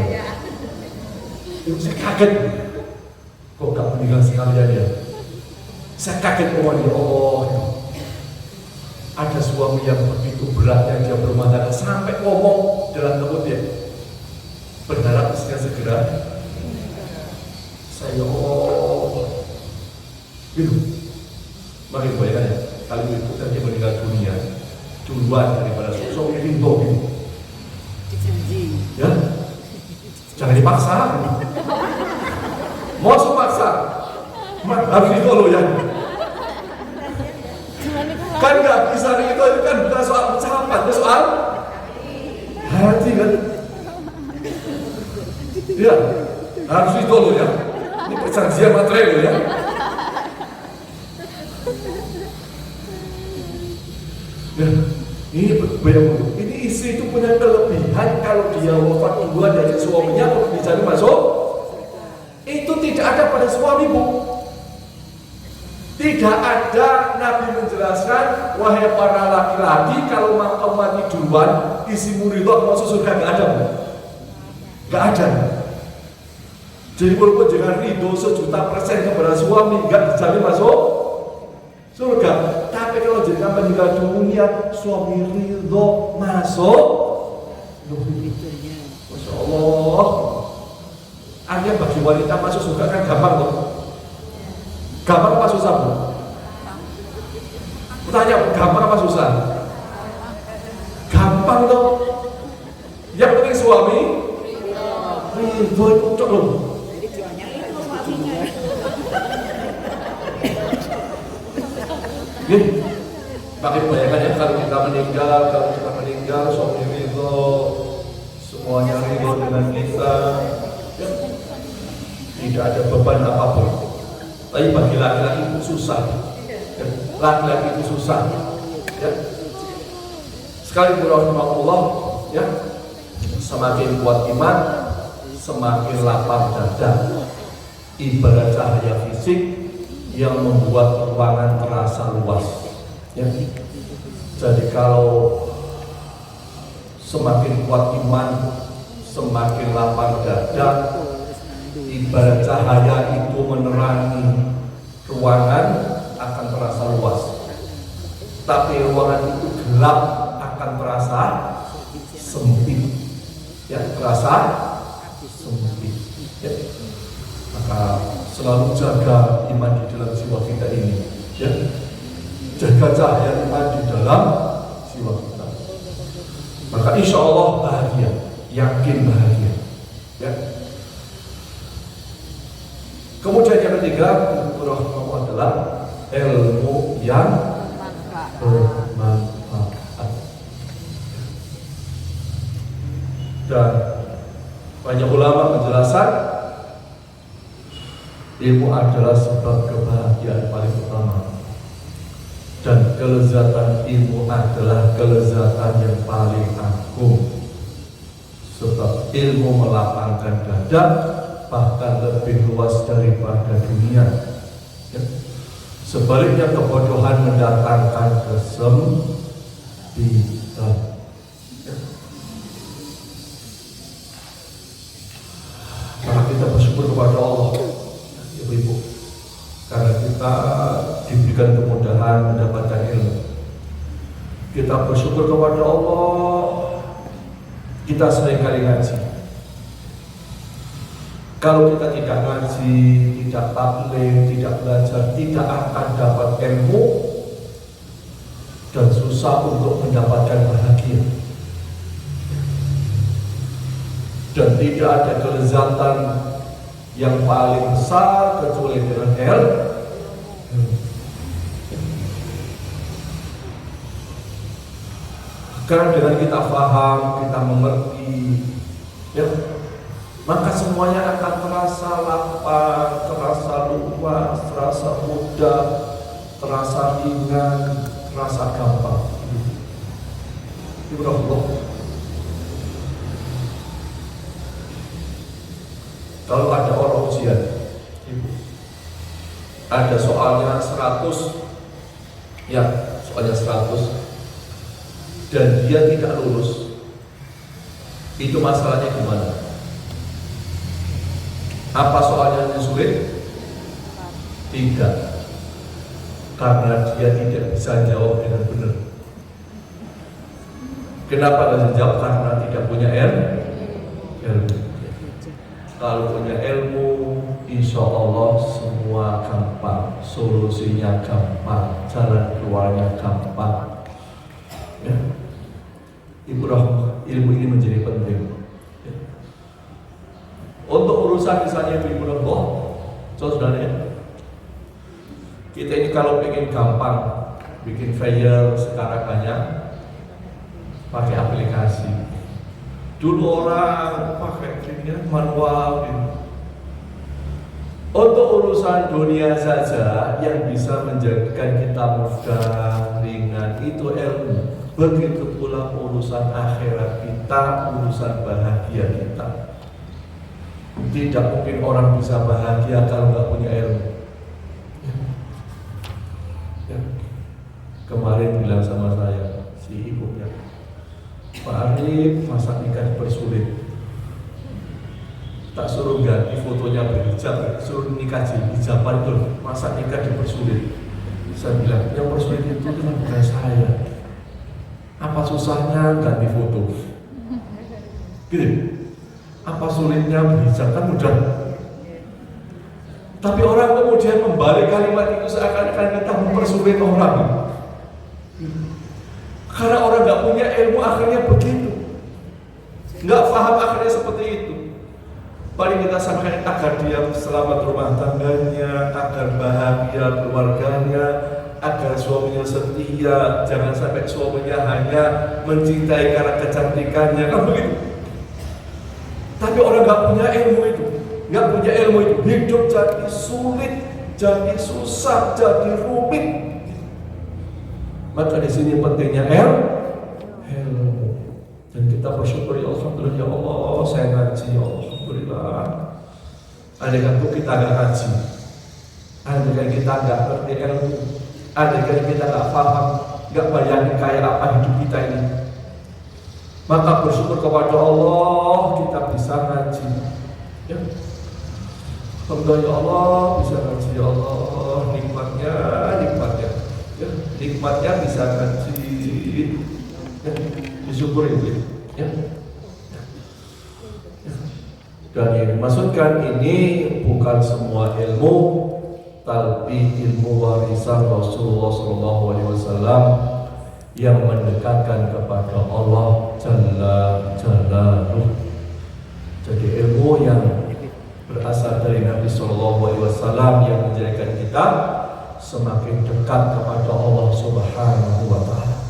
[SPEAKER 4] Saya kaget, kok gak meninggal sekalian ya? Saya kaget omongan, ya Allah, ada suami yang begitu beratnya dia berumah tangga sampai ngomong dalam mulut dia, berharap istrinya segera. Saya, ya Allah, gitu. Makin bayangkan ya, kali itu kan dia meninggal dunia duluan daripada suami rindu gitu. Ya, jangan dipaksa. Mau paksa, harus itu loh ya. Kan nggak bisa itu kan bukan soal ucapan, itu soal hati kan. Ya, harus itu loh ya. Ini perjanjian materai loh ya. Ya, ini bayang, ini istri itu punya kelebihan kalau dia wafat duluan dari suaminya untuk dicari masuk. Itu tidak ada pada suami, Bu. Tidak ada. Nabi menjelaskan, wahai para laki-laki, kalau kau mati duluan, isimu ridho masuk surga, gak ada, Bu. Gak ada. Jadi walaupun jangan ridho 1.000% kepada suami, gak dicari masuk surga. Tapi kalau jika meninggal dunia, suami ridho masuk. Masya Allah. Artinya bagi wanita masuk surga kan gampang tuh. Gampang apa susah, Bu? Tanya, gampang apa susah? Gampang tuh. Yang penting suami ridho itu cocok loh. Pakai bayangkan ya, kalau kita meninggal, suami ridho, semuanya ridho dengan kita, ya, tidak ada beban apapun. Tapi bagi laki-laki itu susah, ya. Laki-laki itu susah, ya. Sekali rahimahullah, ya, semakin kuat iman, semakin lapang dada. Ibarat cahaya fisik yang membuat ruangan terasa luas. Ya. Jadi kalau semakin kuat iman, semakin lapang dada, ibarat cahaya itu menerangi ruangan akan terasa luas. Tapi ruangan itu gelap akan terasa sempit. Ya, terasa sempit. Ya. Maka selalu jaga iman di dalam jiwa kita ini. Ya. Jaga cahaya iman di dalam jiwa kita. Maka insya Allah bahagia, yakin bahagia. Ya. Kemudian yang ketiga, adalah ilmu yang bermanfaat. Dan banyak ulama menjelaskan ilmu adalah sebab kebahagiaan paling utama. Dan kelezatan ilmu adalah kelezatan yang paling agung. Sebab ilmu melapangkan dada, bahkan lebih luas daripada dunia. Ya. Sebaliknya kebodohan mendatangkan kesempitan. Ya. Maka kita bersyukur kepada Allah, Ibu-ibu, karena kita diberikan kemudahan mendapatkan ilmu. Kita bersyukur kepada Allah, kita seringkali ngaji. Kalau kita tidak ngaji, tidak taklim, tidak belajar, tidak akan dapat ilmu dan susah untuk mendapatkan bahagia. Dan tidak ada kelezatan yang paling besar kecuali dengan ilmu. Karena dengan kita paham, kita mengerti, ya, maka semuanya akan terasa lapang, terasa luas, terasa mudah, terasa ringan, terasa gampang. Allah. Kalau ada orang ujian, ada soalnya 100, ya, soalnya 100. Dan dia tidak lulus, itu masalahnya gimana? Apa soalnya yang sulit? Tidak, karena dia tidak bisa jawab dengan benar. Kenapa tidak bisa jawab? Karena tidak punya ilmu. Kalau punya ilmu, insya Allah semua gampang, solusinya gampang, jalan keluarnya gampang. Ya. Ibu Rahmah, ilmu ini menjadi penting. Ya. Untuk urusan misalnya Ibu Rahmah, saudara, kita ini kalau ingin gampang bikin flyer sekarang banyak, pakai aplikasi. Dulu orang pakai manual. Untuk urusan dunia saja yang bisa menjadikan kita mudah, ringan, itu ilmu. Begitu pula urusan akhirat kita, urusan bahagia kita. Tidak mungkin orang bisa bahagia kalau nggak punya ilmu. Ya. Kemarin bilang sama saya, si ibunya, Pak Arif, masa nikah bersulit. Tak suruh ganti fotonya berhijab, suruh nikah hijaban itu, masa nikah dipersulit. Saya bilang, yang persulit itu kan bukan saya. Apa susahnya ganti foto? Gitu. Apa sulitnya berhijab? Kan mudah. Tapi orang kemudian membalik kalimat itu seakan-akan kita mempersulit orang. Karena orang nggak punya ilmu akhirnya begitu, nggak paham akhirnya seperti itu. Paling kita sampaikan agar dia selamat rumah tangganya, agar bahagia keluarganya, agar suaminya setia, jangan sampai suaminya hanya mencintai karena kecantikannya, kan begitu. Tapi orang nggak punya ilmu itu, hidup jadi sulit, jadi susah, jadi rumit. Maka di sini pentingnya ilmu. Dan kita bersyukur, ya Alhamdulillah, ya Allah, saya ngaji, ya Alhamdulillah. Andaikan kita nggak ngaji, andaikan kita nggak ngerti ilmu, andaikan kita nggak paham, nggak bayangin kayak apa hidup kita ini, maka bersyukur kepada Allah kita bisa ngaji. Ya. Alhamdulillah, ya Allah, bisa ngaji, ya Allah, nikmatnya. Ya, nikmatnya bisa ngaji. Ya, disyukuri itu. Ya. Dan yang dimaksudkan ini bukan semua ilmu, tapi ilmu warisan Rasulullah SAW yang mendekatkan kepada Allah Jalla Jalaluh. Jadi ilmu yang berasal dari Nabi SAW yang menjadikan kita semakin dekat kepada Allah Subhanahu wa Ta'ala.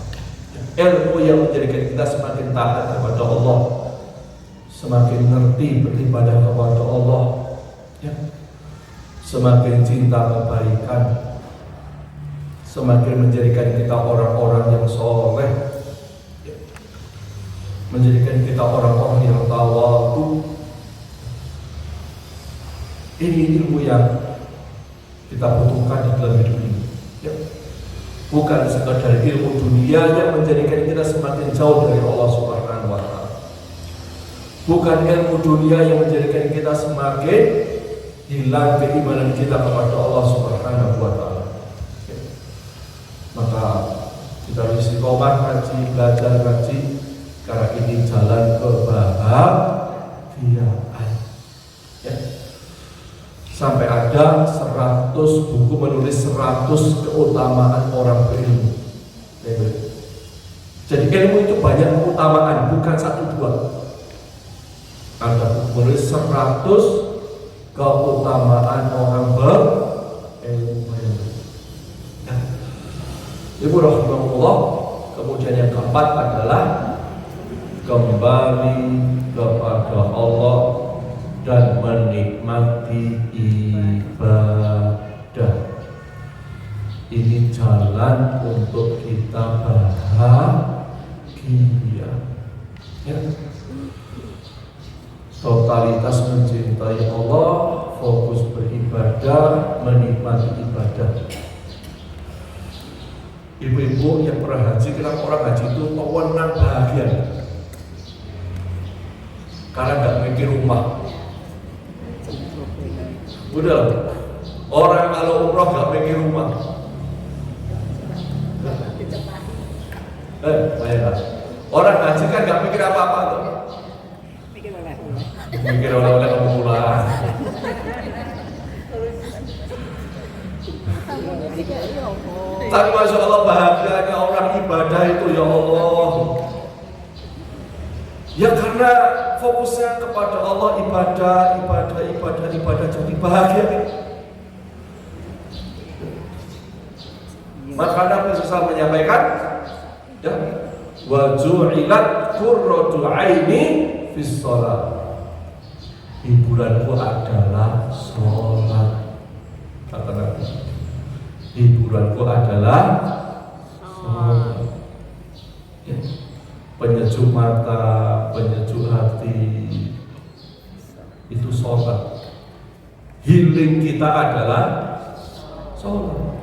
[SPEAKER 4] Ilmu yang menjadikan kita semakin taat kepada Allah, semakin ngerti beribadah kepada Allah, ya. Semakin cinta kebaikan, semakin menjadikan kita orang-orang yang soleh, menjadikan kita orang-orang yang tawadu. Ini ilmu yang kita butuhkan di dalam hidup ini, ya. Bukan sekadar ilmu dunia yang menjadikan kita semakin jauh dari Allah Subhanahu wa Ta'ala. Bukan ilmu dunia yang menjadikan kita semakin hilang keimanan kita kepada Allah Subhanahu wa Ta'ala. Ya. Maka kita harus istiqomah ngaji, belajar ngaji, karena ini jalan kebahagiaan. Ya. Sampai ada 100 buku menulis 100 keutamaan orang berilmu. Jadi ilmu itu banyak keutamaan, bukan 1-2. Ada buku menulis 100 keutamaan orang berilmu. Ibu rahimahullah. Kemudian yang keempat adalah kembali kepada Allah dan menikmati ibadah. Ini jalan untuk kita bahagia, ya. Totalitas mencintai Allah, fokus beribadah, menikmati ibadah. Ibu-ibu yang pernah haji, kenapa orang haji itu tenang bahagia? Karena nggak mikir rumah. Udah, orang kalau umroh nggak mikir rumah. Bayangkan, orang haji kan nggak mikir apa-apa tuh. Mikir oleh-oleh kemulan. Tapi masya Allah bahagianya orang ibadah itu, ya Allah. Ya karena fokusnya kepada Allah, ibadah jadi bahagia. Maka Nabi SAW menyampaikan, ya, wa ju'ilat qurratu aini fis shalah. Hiburanku adalah sholat, kata Nabi. Hiburanku adalah sholat. Ya. Penyejuk mata, penyejuk hati, itu sholat. Healing kita adalah sholat.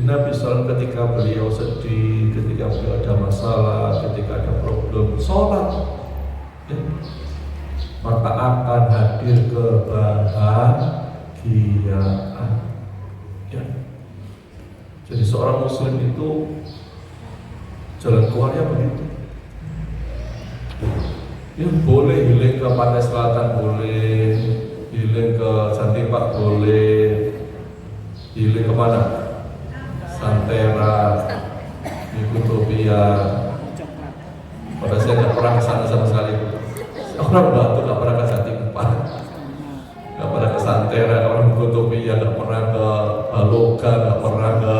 [SPEAKER 4] Nabi SAW ketika beliau sedih, ketika beliau ada masalah, ketika ada problem, sholat, ya, maka akan hadir kebahagiaan. Ya. Jadi seorang muslim itu jalan keluarnya begitu. Ya, boleh healing ke Pantai Selatan, boleh healing ke Santipak, boleh healing ke mana? Santera, Utopia. Pada saya nggak pernah ke sana sama sekali. Orang Batu nggak pernah ke Santipak, nggak pernah ke Santera, orang Utopia nggak pernah ke Baloga, nggak pernah ke.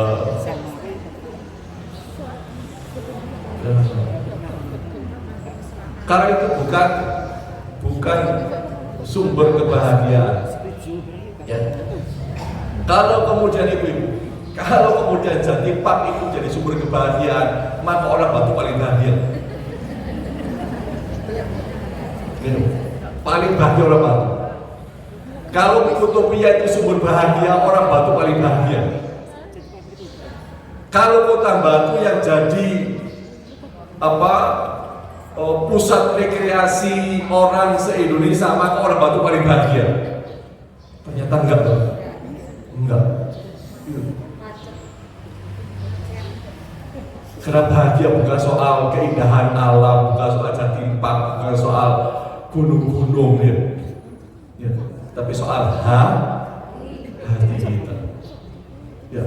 [SPEAKER 4] Karena itu bukan sumber kebahagiaan. Ya. Kalau kemudian Santipak itu jadi sumber kebahagiaan, maka orang Batu paling bahagia. Paling bahagia orang Batu. Kalau Utopia itu sumber bahagia, orang Batu paling bahagia. Kalau kota Batu yang jadi pusat rekreasi orang se-Indonesia, maka orang Batu paling bahagia. Ternyata enggak tuh. Enggak. Karena bahagia bukan soal keindahan alam, bukan soal Jatimpak, bukan soal gunung-gunung, ya. Tapi soal hati kita. Ya,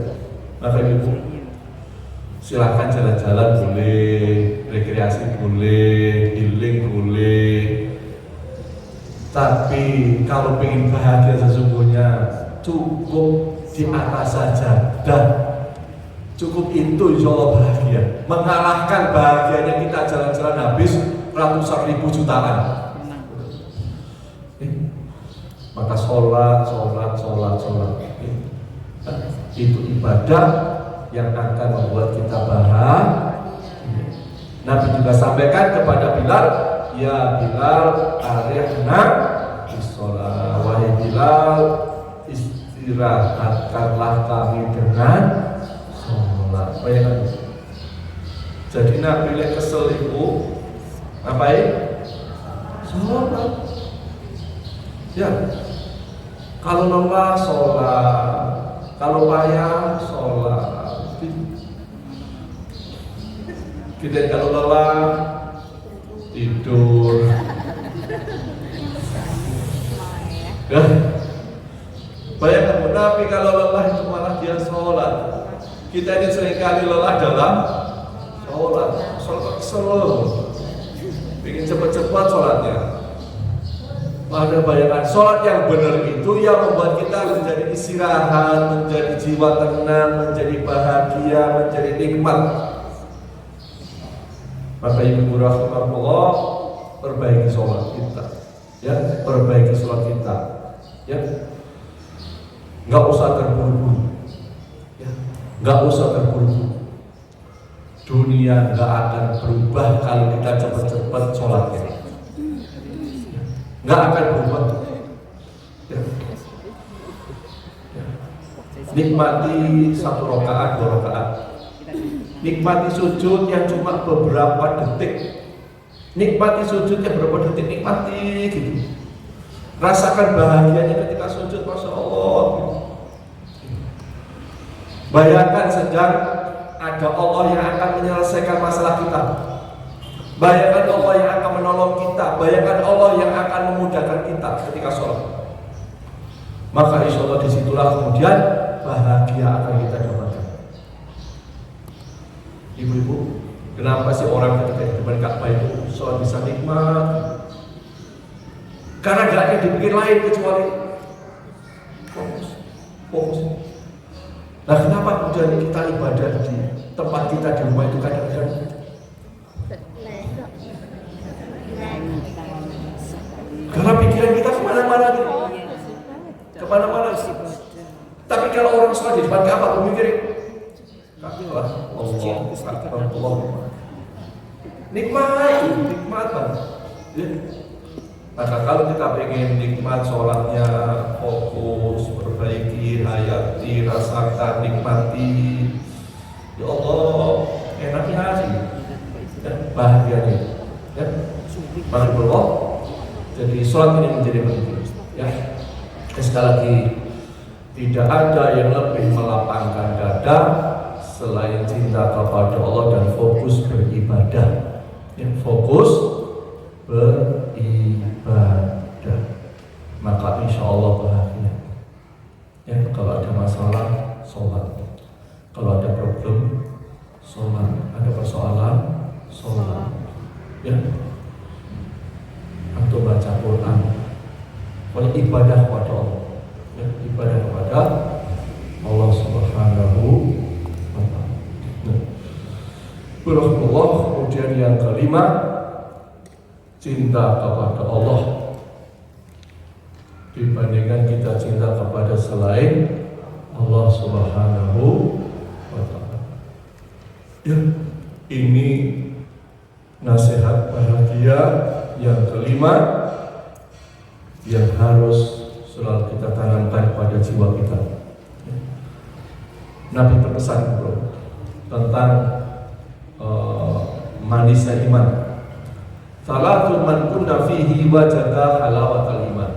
[SPEAKER 4] maka ibu silakan jalan-jalan boleh, rekreasi boleh, healing boleh. Tapi kalau ingin bahagia sesungguhnya cukup di atas sajadah. Cukup itu insya Allah bahagia. Mengalahkan bahagianya kita jalan-jalan habis ratusan ribu jutaan. Maka sholat.
[SPEAKER 2] Itu ibadah yang akan membuat kita bahagia. Nabi juga sampaikan kepada Bilal, ya Bilal, arihna bisolah. Wahai Bilal, istirahatkanlah kami dengan sholat. Bayangkan. Jadi Nabi lek kesel itu ngapain? Sholat. Ya. Kalau lelah sholat, kalau payah sholat. Kita kalau lelah tidur. Ya. Bayangkan Nabi kalau lelah itu malah dia sholat. Kita ini seringkali lelah dalam sholat. Sholat kesel, ingin cepat-cepat sholatnya. Pada bayangkan sholat yang benar itu yang membuat kita menjadi istirahat, menjadi jiwa tenang, menjadi bahagia, menjadi nikmat. Maka ibu rahimahullah, perbaiki sholat kita, ya, perbaiki sholat kita, ya, nggak usah terburu-buru, ya, nggak usah terburu-buru. Dunia nggak akan berubah kalau kita cepat-cepat sholatnya, nggak akan berubah. Ya. Ya. Nikmati 1 rakaat, 2 rakaat. Nikmati sujud yang cuma beberapa detik. Nikmati sujud yang beberapa detik, nikmati gitu. Rasakan bahagianya ketika sujud, Masya Allah gitu. Bayangkan sedang ada Allah yang akan menyelesaikan masalah kita. Bayangkan Allah yang akan menolong kita. Bayangkan Allah yang akan memudahkan kita ketika sholat. Maka insya Allah disitulah kemudian bahagia akan kita dapatkan. Ibu-ibu, kenapa sih orang ketika di depan Ka'bah itu sholat bisa nikmat? Karena gak ada dipikir lain kecuali fokus. Nah, kenapa kemudian kita ibadah di tempat kita di rumah itu kadang-kadang karena pikiran kita kemana-mana gitu. Kemana-mana. Tapi kalau orang sholat di depan Ka'bah berpikir Allah, nikmat banget. Ya. Maka kalau kita pengen nikmat sholatnya, fokus, perbaiki, hayati, rasakan, nikmati, ya Allah, enaknya sih, ya, bahagianya, ya, Alhamdulillah. Jadi sholat ini menjadi penting, ya. Sekali lagi, tidak ada yang lebih melapangkan dada selain cinta kepada Allah dan fokus beribadah. Ya, fokus beribadah, maka insya Allah bahagia. Ya, kalau ada masalah, sholat. Kalau ada problem, sholat. Ada persoalan, sholat. Ya, atau baca Quran. Pokoknya ibadah kepada Allah. Ya, ibadah kepada Allah Subhanahu wa Ta'ala. Berahmatullah. Kemudian yang kelima, cinta kepada Allah dibandingkan kita cinta kepada selain Allah Subhanahu wa Ta'ala. Ya, ini nasihat bahagia yang kelima yang harus selalu kita tanamkan pada jiwa kita. Ya. Nabi berpesan tentang manisnya iman. Salatun man kunna fihi wajada halawatal iman.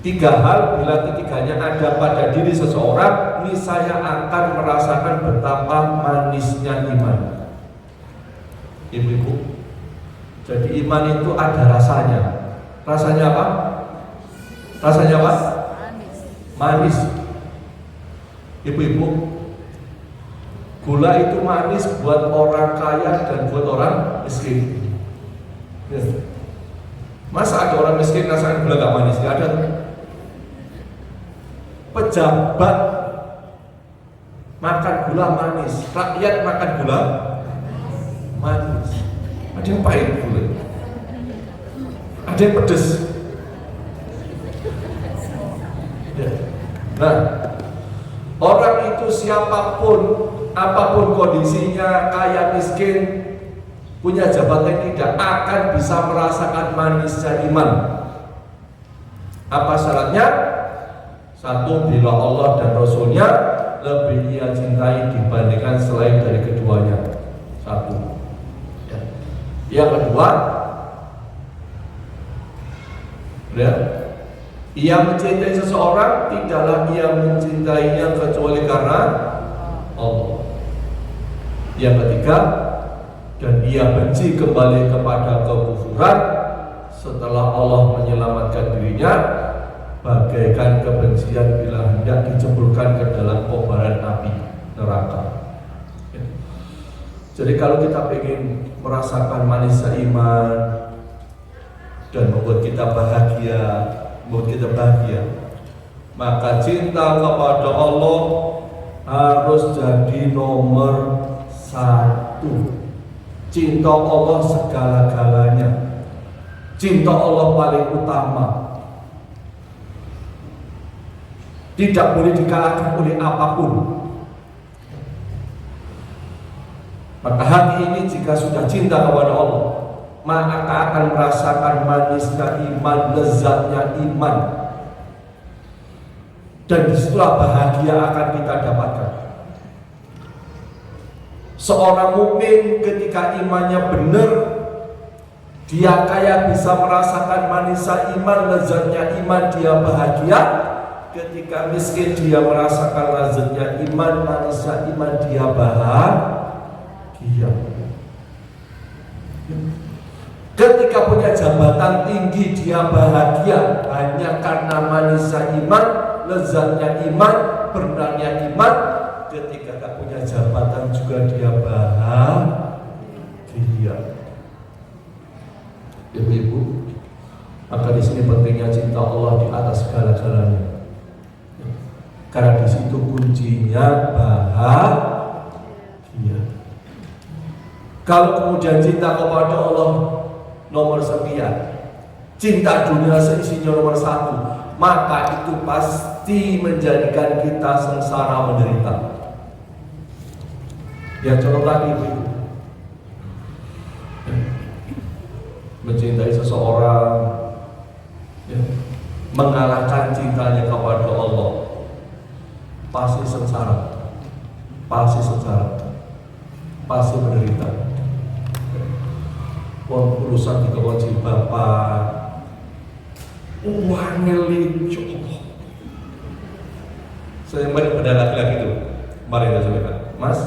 [SPEAKER 2] 3 hal bila ketiganya ada pada diri seseorang, niscaya akan merasakan betapa manisnya iman. Ibu-ibu, jadi iman itu ada rasanya. Rasanya apa? Rasanya apa? Manis. Ibu-ibu, gula itu manis buat orang kaya dan buat orang miskin. Ya. Masa ada orang miskin rasakan gula gak manis? Gak ada. Pejabat makan gula manis, rakyat makan gula manis. Ada yang pahit gula, ada yang pedes. Ya. Nah, orang
[SPEAKER 4] siapapun, apapun kondisinya, kaya miskin, punya jabatan tidak, akan bisa merasakan manisnya iman. Apa syaratnya? Satu, bila Allah dan Rasulnya lebih ia cintai dibandingkan selain dari keduanya. Satu. Yang kedua, ya, ia mencintai seseorang tidaklah ia mencintainya kecuali karena Allah. Yang ketiga, dan ia benci kembali kepada kekufuran setelah Allah menyelamatkan dirinya, bagaikan kebencian bila hendak dicemplungkan ke dalam kobaran api neraka. Jadi kalau kita ingin merasakan manisnya iman dan membuat kita bahagia, maka cinta kepada Allah harus jadi nomor satu. Cinta Allah segala-galanya, cinta Allah paling utama, tidak boleh dikalahkan oleh apapun. Maka hati ini jika sudah cinta kepada Allah, maka akan merasakan manisnya iman, lezatnya iman, dan disitulah bahagia akan kita dapatkan. Seorang mukmin ketika imannya benar, dia kaya bisa merasakan manisnya iman, lezatnya iman, dia bahagia. Ketika miskin, dia merasakan lezatnya iman, manisnya iman, dia bahagia. Ketika punya jabatan tinggi, dia bahagia hanya karena manisnya iman, lezatnya iman, benarnya iman. Ketika tak punya jabatan juga dia bahagia. Ibu-ibu, maka di sini pentingnya cinta Allah di atas segala-galanya. Karena di situ kuncinya bahagia. Kalau kemudian cinta kepada Allah nomor sekian, cinta dunia seisinya nomor satu, maka itu pasti menjadikan kita sengsara menderita. Ya contoh lagi ibu, mencintai seseorang, ya, mengalahkan cintanya kepada Allah, pasti sengsara, pasti menderita. Urusan di kewajiban bapak, ngelit, saya pada laki-laki itu, mari kita sampaikan, Mas,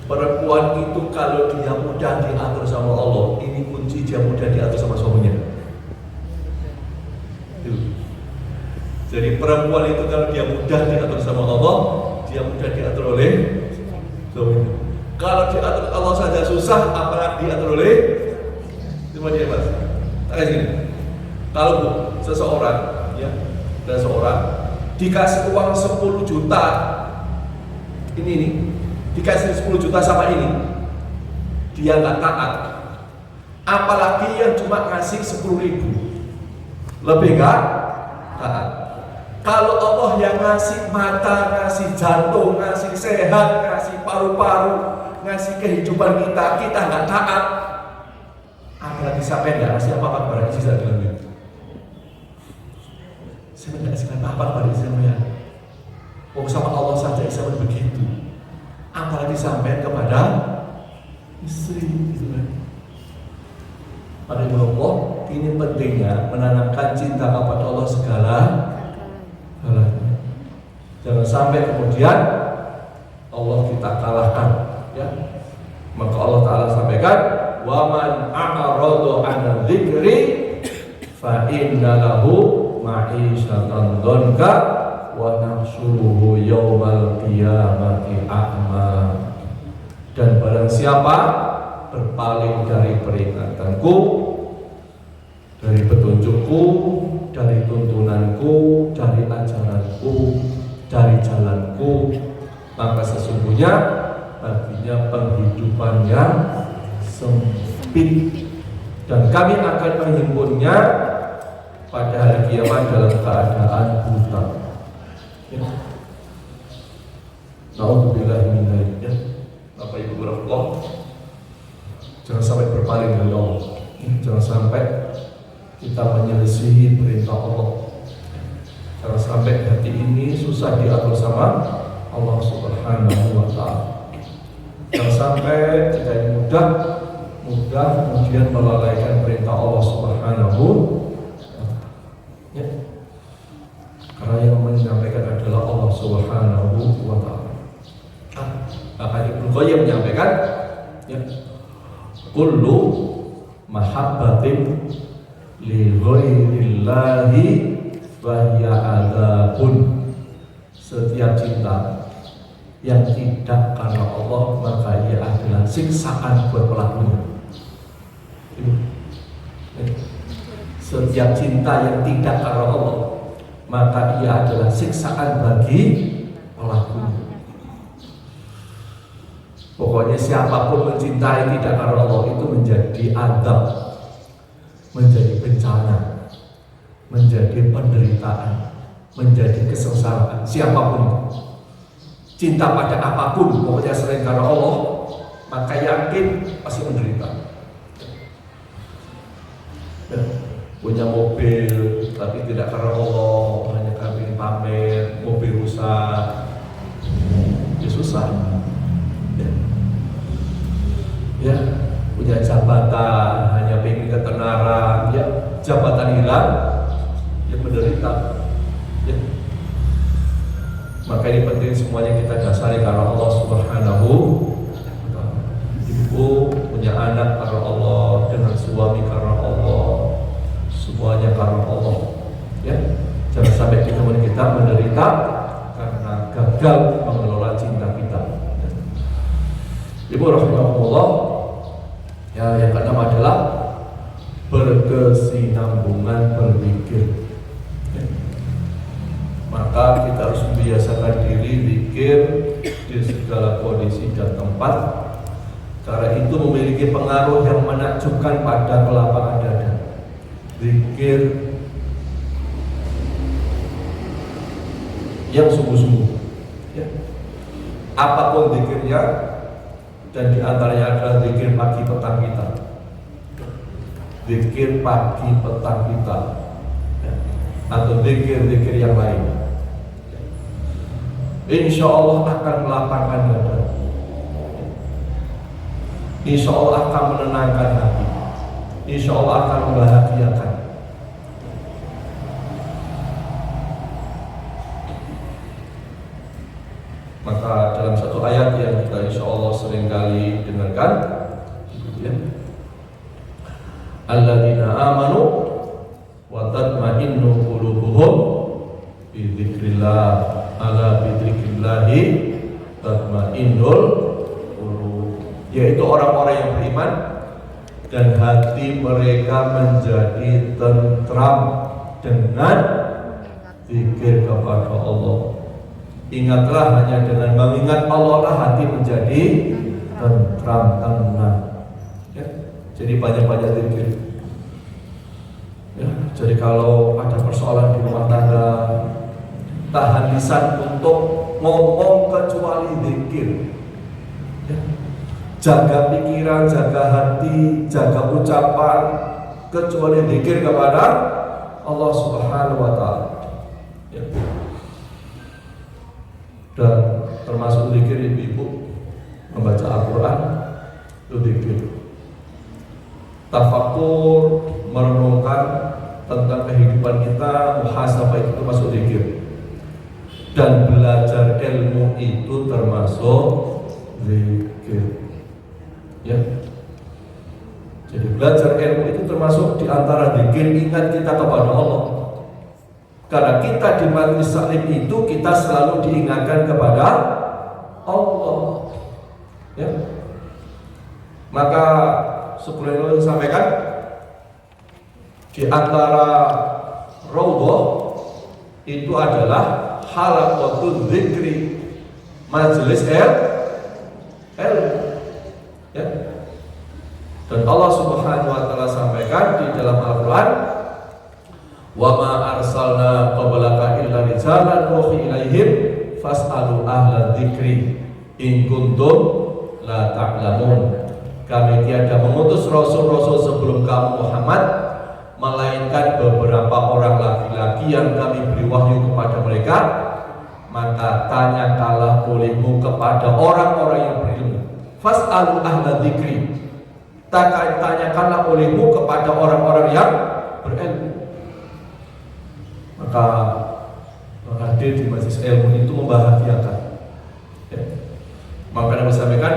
[SPEAKER 4] perempuan itu kalau dia mudah diatur sama Allah, ini kunci dia mudah diatur sama suaminya. Jadi perempuan itu kalau dia mudah diatur sama Allah, dia mudah diatur oleh suaminya. Kalau diatur Allah saja susah, apalagi diatur oleh cuma dia, Mas. Tak gini. Kalau seseorang, ya, dan seorang dikasih uang 10 juta, ini dikasih 10 juta sama ini, dia nggak taat. Apalagi yang cuma ngasih 10.000, lebih nggak taat. Kalau Allah yang ngasih mata, ngasih jantung, ngasih sehat, ngasih paru-paru, ngasih kehidupan kita nggak taat, apalagi sampai nggak ngasih apa-apa kepada istri saya dalamnya. Saya nggak ngasih apa-apa kepada istri saya. Oh, sama Allah saja saya begitu, apalagi sampai kepada istri, gitu kan? Pada Allah, ini pentingnya menanamkan cinta kepada Allah segala-galanya. Jangan sampai kemudian Allah kita kalahkan. Ya, maka Allah Ta'ala sampaikan, wa man a'rada 'an dzikri fa inna lahu ma'isyatan dhanka wa nahsyuruhu yaumal qiyamati a'ma. Dan barang siapa berpaling dari peringatanku, dari petunjukku, dari tuntunanku, dari ajaranku, dari jalanku, maka sesungguhnya baginya penghidupan yang sempit, dan kami akan menghimpunnya pada hari kiamat dalam keadaan buta. Ya.
[SPEAKER 2] Nauzubillahi min dzalik. Ya. Bapak Ibu berdoa, jangan sampai berpaling dari Allah. Jangan sampai kita menyelisihi perintah Allah. Jangan sampai hati ini susah diatur sama Allah Subhanahu wa Ta'ala. Jangan sampai kita ini mudah kemudian melalaikan perintah Allah Subhanahu ya. Karena yang menyampaikan adalah Allah Subhanahu wa Ta'ala. Ibnu Qayyim menyampaikan ya, kullu mahabbatin li ghairillahi fahiya adzabun. Setiap cinta yang tidak karena Allah maka ia adalah siksaan buat pelakunya. Setiap cinta yang tidak karena Allah maka ia adalah siksaan bagi pelakunya. Pokoknya siapapun mencintai tidak karena Allah itu menjadi azab, menjadi bencana, menjadi penderitaan, menjadi kesengsaraan. Siapapun cinta pada apapun, pokoknya selain karena Allah, maka yakin pasti menderita. Ya, punya mobil tapi tidak karena Allah, hanya karena pamer, mobil rusak, ya susah. Ya, punya jabatan hanya pengen ketenaran, ya jabatan hilang, ya menderita. Ya. Maka ini penting semuanya kita dasari karena Allah Subhanahu wa Ta'ala. Ibu punya anak karena Allah, dengan suami karena Allah, semuanya karena Allah. Ya, jangan sampai kita menderita karena gagal mengelola cinta kita. Ibu rahimahullah, ya yang keenam adalah berkesinambungan berpikir. Ya. Maka kita harus membiasakan diri zikir di segala kondisi dan tempat. Cara itu memiliki pengaruh yang menakjubkan pada kelapangan dada. Zikir yang sungguh-sungguh. Ya. Apapun zikirnya, dan diantaranya adalah zikir pagi petang kita. Zikir pagi petang kita, ya. Atau zikir-zikir yang lain, ya. Insya Allah akan melapangkan dada, insya Allah akan menenangkan hati, insya Allah akan membahagiakan. Maka dalam satu ayat yang kita insya Allah seringkali dengarkan, ya, alladzina amanu wa tatma'innu qulubuhum bi dzikrillah, ala bi dzikrillahi tatma'innul qulub, yaitu orang-orang yang beriman dan hati mereka menjadi tentram dengan zikir kepada Allah. Ingatlah, hanya dengan mengingat Allah lah hati menjadi tentram, tenang. Ya, jadi banyak-banyak zikir. Ya, jadi kalau ada persoalan di rumah tangga, tahan lisan untuk ngomong kecuali zikir. Ya, jaga pikiran, jaga hati, jaga ucapan kecuali zikir kepada Allah Subhanahu wa Ta'ala. Ya. Dan termasuk zikir ibu-ibu membaca Al-Quran itu zikir. Tafakur, merenungkan tentang kehidupan kita, muhasabah itu termasuk zikir. Dan belajar ilmu itu termasuk zikir. Ya. Jadi belajar ilmu itu termasuk di antara zikir, ingat kita kepada Allah. Karena kita di majelis taklim itu kita selalu diingatkan kepada Allah. Ya. Maka seperti yang disampaikan, di antara raudhah itu adalah halaqatul dzikri, majelis ilmu. Ya. Dan Allah Subhanahu wa Ta'ala sampaikan di dalam Al-Quran, wa ma arsalna qablaka illa rijalan nuhi ilaihim fas'alu ahla dzikri in kuntum la ta'lamun. Kami tiada mengutus rasul-rasul sebelum kamu Muhammad, melainkan beberapa orang laki-laki yang kami beri wahyu kepada mereka. Maka tanyakanlah olehmu kepada orang-orang yang berilmu. Fas'alu ahla dzikri, tanyakanlah olehmu kepada orang-orang yang berilmu. Maka hadir di majelis ilmu itu membahagiakan, ya. Maka Nabi sampaikan,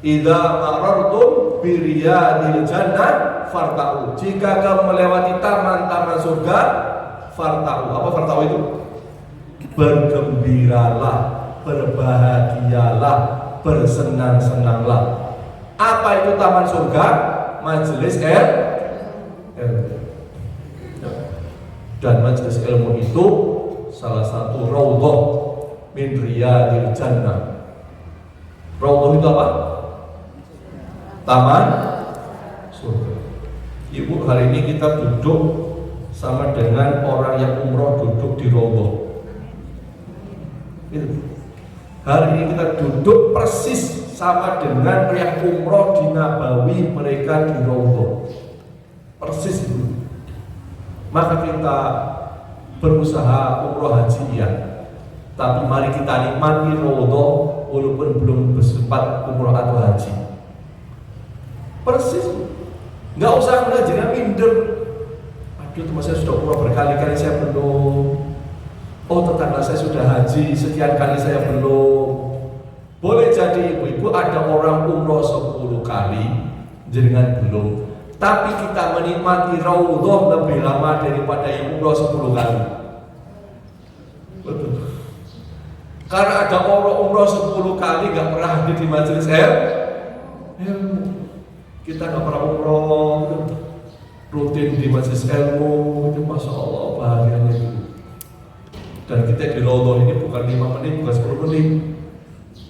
[SPEAKER 2] idza marartum bi riyadil jannah farta'u. Jika kamu melewati taman-taman surga, farta'u. Apa farta'u itu? Bergembiralah, berbahagialah, bersenang-senanglah. Apa itu taman surga? Majelis ilmu. Dan majelis ilmu itu salah satu raudhah min riyadil jannah. Raudhah itu apa? Taman surga. Ibu, hari ini kita duduk sama dengan orang yang umroh duduk di raudhah. Hari ini kita duduk persis sama dengan yang umroh di Nabawi, mereka di raudhah. Persis itu. Maka kita berusaha umroh haji, ya. Tapi mari kita nikmati raudhah walaupun belum bersempat umroh atau haji. Persis. Nggak usah jangan minder. Aduh, teman saya sudah umroh berkali-kali, saya belum. Oh, tetangga saya sudah haji sekian kali, saya belum. Boleh jadi ibu-ibu ada orang umroh 10 kali, jenengan belum. Tapi kita menikmati raudhah lebih lama daripada yang umroh 10 kali. Betul. Karena ada orang umroh 10 kali gak pernah hadir di majelis ilmu. Kita gak pernah umroh, rutin di majelis ilmu, itu Masya Allah bahagianya itu. Dan kita di raudhah ini bukan 5 menit, bukan 10 menit,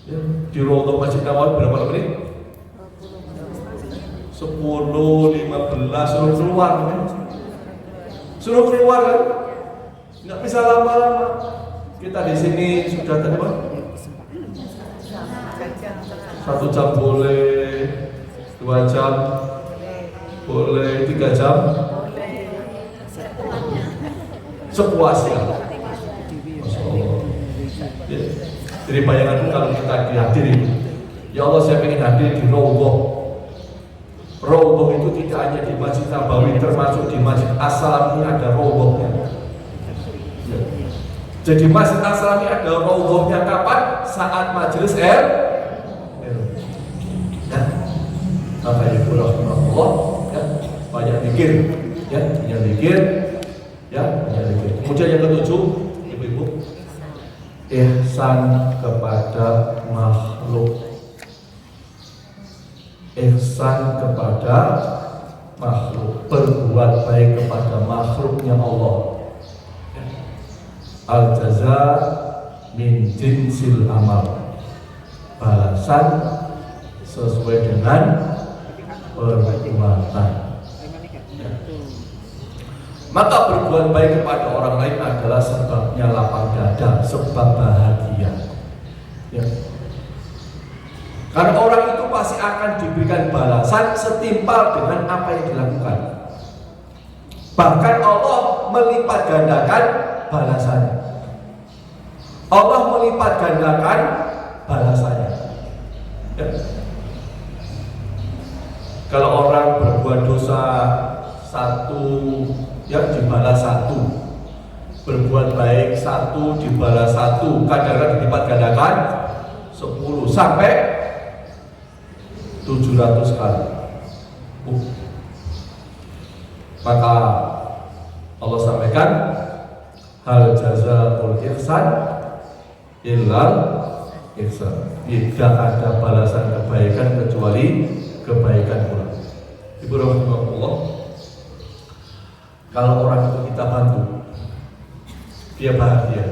[SPEAKER 2] ya. Di raudhah Masjid Nabawi berapa menit? 10, 15, suruh keluar kan? Suruh keluar kan? Nggak bisa lama-lama. Kita di sini sudah tadi Pak? 1 jam boleh, 2 jam boleh, 3 jam sepuasnya. Masya Allah. Ya. Jadi bayangan kalau kita dihadiri, ya Allah saya ingin hadir di raudhah. Raudhah itu tidak hanya di Masjid Nabawi, termasuk di Masjid As-Salam ini ada raudhahnya. Ya. Jadi Masjid As-Salam ini ada raudhahnya kapan? Saat majelis ilmu. Ya. Maka ibu rahimahullah, ya, banyak zikir, ya, banyak zikir, ya, banyak zikir. Kemudian yang ketujuh, ibu-ibu, ihsan kepada makhluk. Ihsan kepada makhluk, berbuat baik kepada makhluknya Allah. Al-jaza min jinsil amal, balasan sesuai dengan perbuatan. Maka berbuat baik kepada orang lain adalah sebabnya lapang dada, sebab bahagia, ya. Karena orang itu pasti akan diberikan balasan setimpal dengan apa yang dilakukan. Bahkan Allah melipat gandakan balasannya. Allah melipat gandakan balasannya. Ya. Kalau orang berbuat dosa 1, ya dibalas 1. Berbuat baik 1 dibalas 1. Kadang-kadang dilipat gandakan 10 sampai 700 kali. Maka Allah sampaikan, hal jazaa'ul ihsan illal ihsan. Tidak ada balasan kebaikan kecuali kebaikan pula. Ibu rahimahullah, kalau orang itu kita bantu, dia bahagia.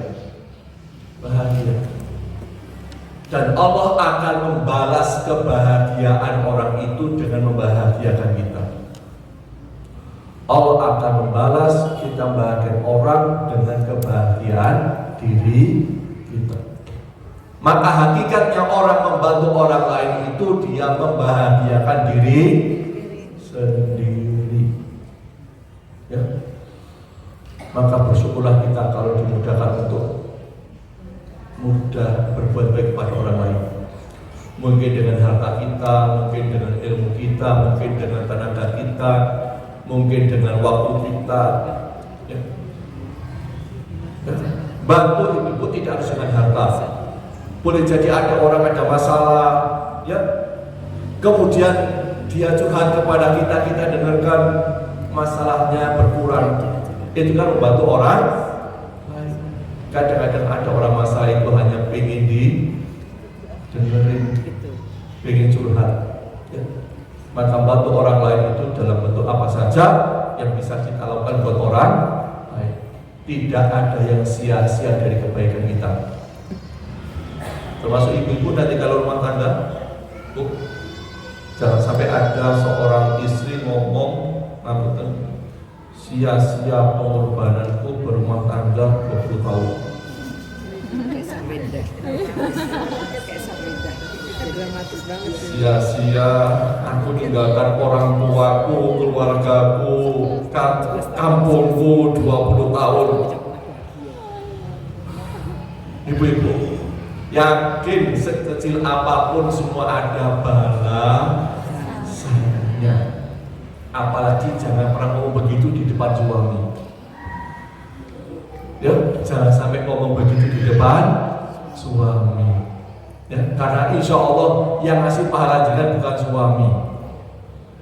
[SPEAKER 2] Dan Allah akan membalas kebahagiaan orang itu dengan membahagiakan kita. Allah akan membalas kita membahagiakan orang dengan kebahagiaan diri kita.
[SPEAKER 4] Maka hakikatnya orang membantu orang lain itu dia membahagiakan diri sendiri. Ya. Maka bersyukurlah kita kalau dimudahkan untuk mudah berbuat baik kepada orang lain. Mungkin dengan harta kita, mungkin dengan ilmu kita, mungkin dengan tenaga kita, mungkin dengan waktu kita. Ya. Ya. Bantu itu tidak harus dengan harta. Boleh jadi ada orang ada masalah, ya. Kemudian dia curhat kepada kita, kita dengarkan masalahnya berkurang. Itu kan membantu orang. Kadang-kadang ada orang masalah itu hanya pengen dengerin, pengen curhat. Ya. Maka bantu orang lain itu dalam bentuk apa saja yang bisa kita lakukan buat orang lain. Tidak ada yang sia-sia dari kebaikan kita. Termasuk ibu-ibu nanti kalau rumah tangga, Bu, jangan sampai ada seorang istri ngomong, sia-sia pengorbananku berumah tangga 20 tahun. Sia-sia aku tinggalkan orang tuaku, keluargaku, kampungku 20 tahun. Ibu-ibu, yakin sekecil apapun semua ada balasannya. Apalagi jangan pernah ngomong begitu di depan suami. Ya, jangan sampai ngomong begitu di depan suami. Ya, karena insya Allah yang ngasih pahala jenengan bukan suami,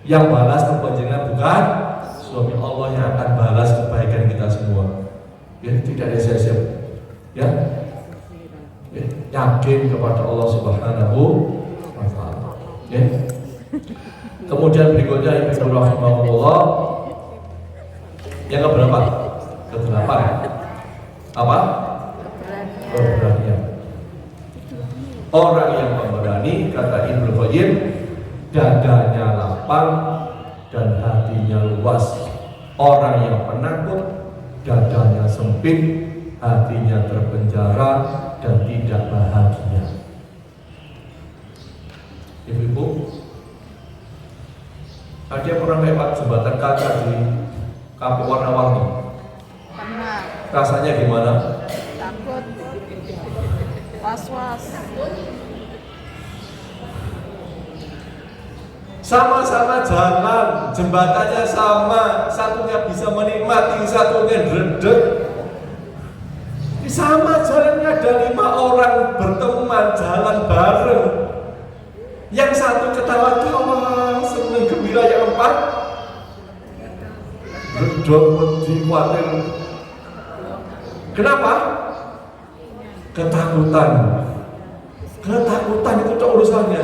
[SPEAKER 4] yang balas kepanjangan bukan suami. Allah yang akan balas kebaikan kita semua. Ya, tidak ada sia-sia. Ya. Yakin kepada Allah Subhanahu wa Ta'ala. Ya. Kemudian berikutnya Ibu rahimahullah yang keberapa? Ke-8. Apa? Keberanian. Orang yang pemberani, kata Ibnu Qayyim, dadanya lapang dan hatinya luas. Orang yang penakut, dadanya sempit, hatinya terpenjara dan tidak bahagia. Ibu-ibu, ada yang pernah lewat jembatan kaca di Kampung Warna-Warni?
[SPEAKER 5] Pernah.
[SPEAKER 4] Rasanya gimana?
[SPEAKER 5] Takut, was-was.
[SPEAKER 4] Sama-sama jalan, jembatannya sama, satunya bisa menikmati, satunya dredeg. Sama jalannya, ada 5 orang berteman jalan bareng. Yang satu ketawa-tawa, senang gembira, yang 4 redor, wedi, khawatir. Kenapa? Ketakutan. Ketakutan itu tak urusannya.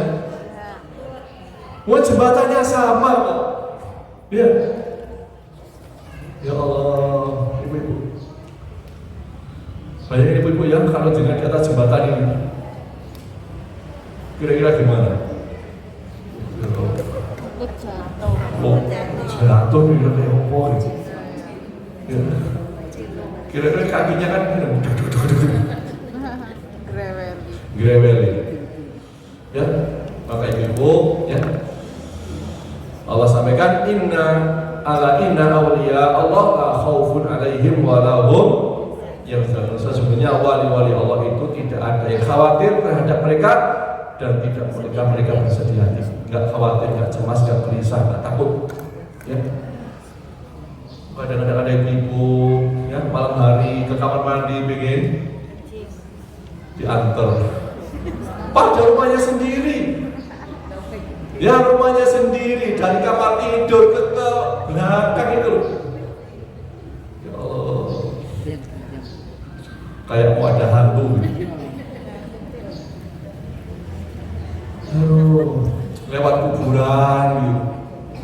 [SPEAKER 4] Wah, jembatannya sama kok. Ya. Ya Allah, ibu-ibu. Bayangin ibu-ibu ya, kalau dengan di atas jembatan ini, kira-kira gimana? Jatuh nih, kayak apa gitu. Ya. Kira-kira kakinya kan greweli. Ya, maka ibu, ya. Allah sampaikan inna awliya Allah la khaufun alaihim wa lahum yahzanun. Sesungguhnya wali-wali Allah itu tidak ada yang khawatir terhadap mereka dan tidak mereka bersedih hati. Enggak khawatir, enggak cemas, enggak gelisah, enggak takut. Ya. Kadang-kadang ada ibu, ya, malam hari ke kamar mandi pengen diantar. Pada rumahnya sendiri. Ya, rumahnya sendiri, dari kamar tidur ke belakang itu. Ya Allah, kayak mau ada hantu. Lewat kuburan gitu.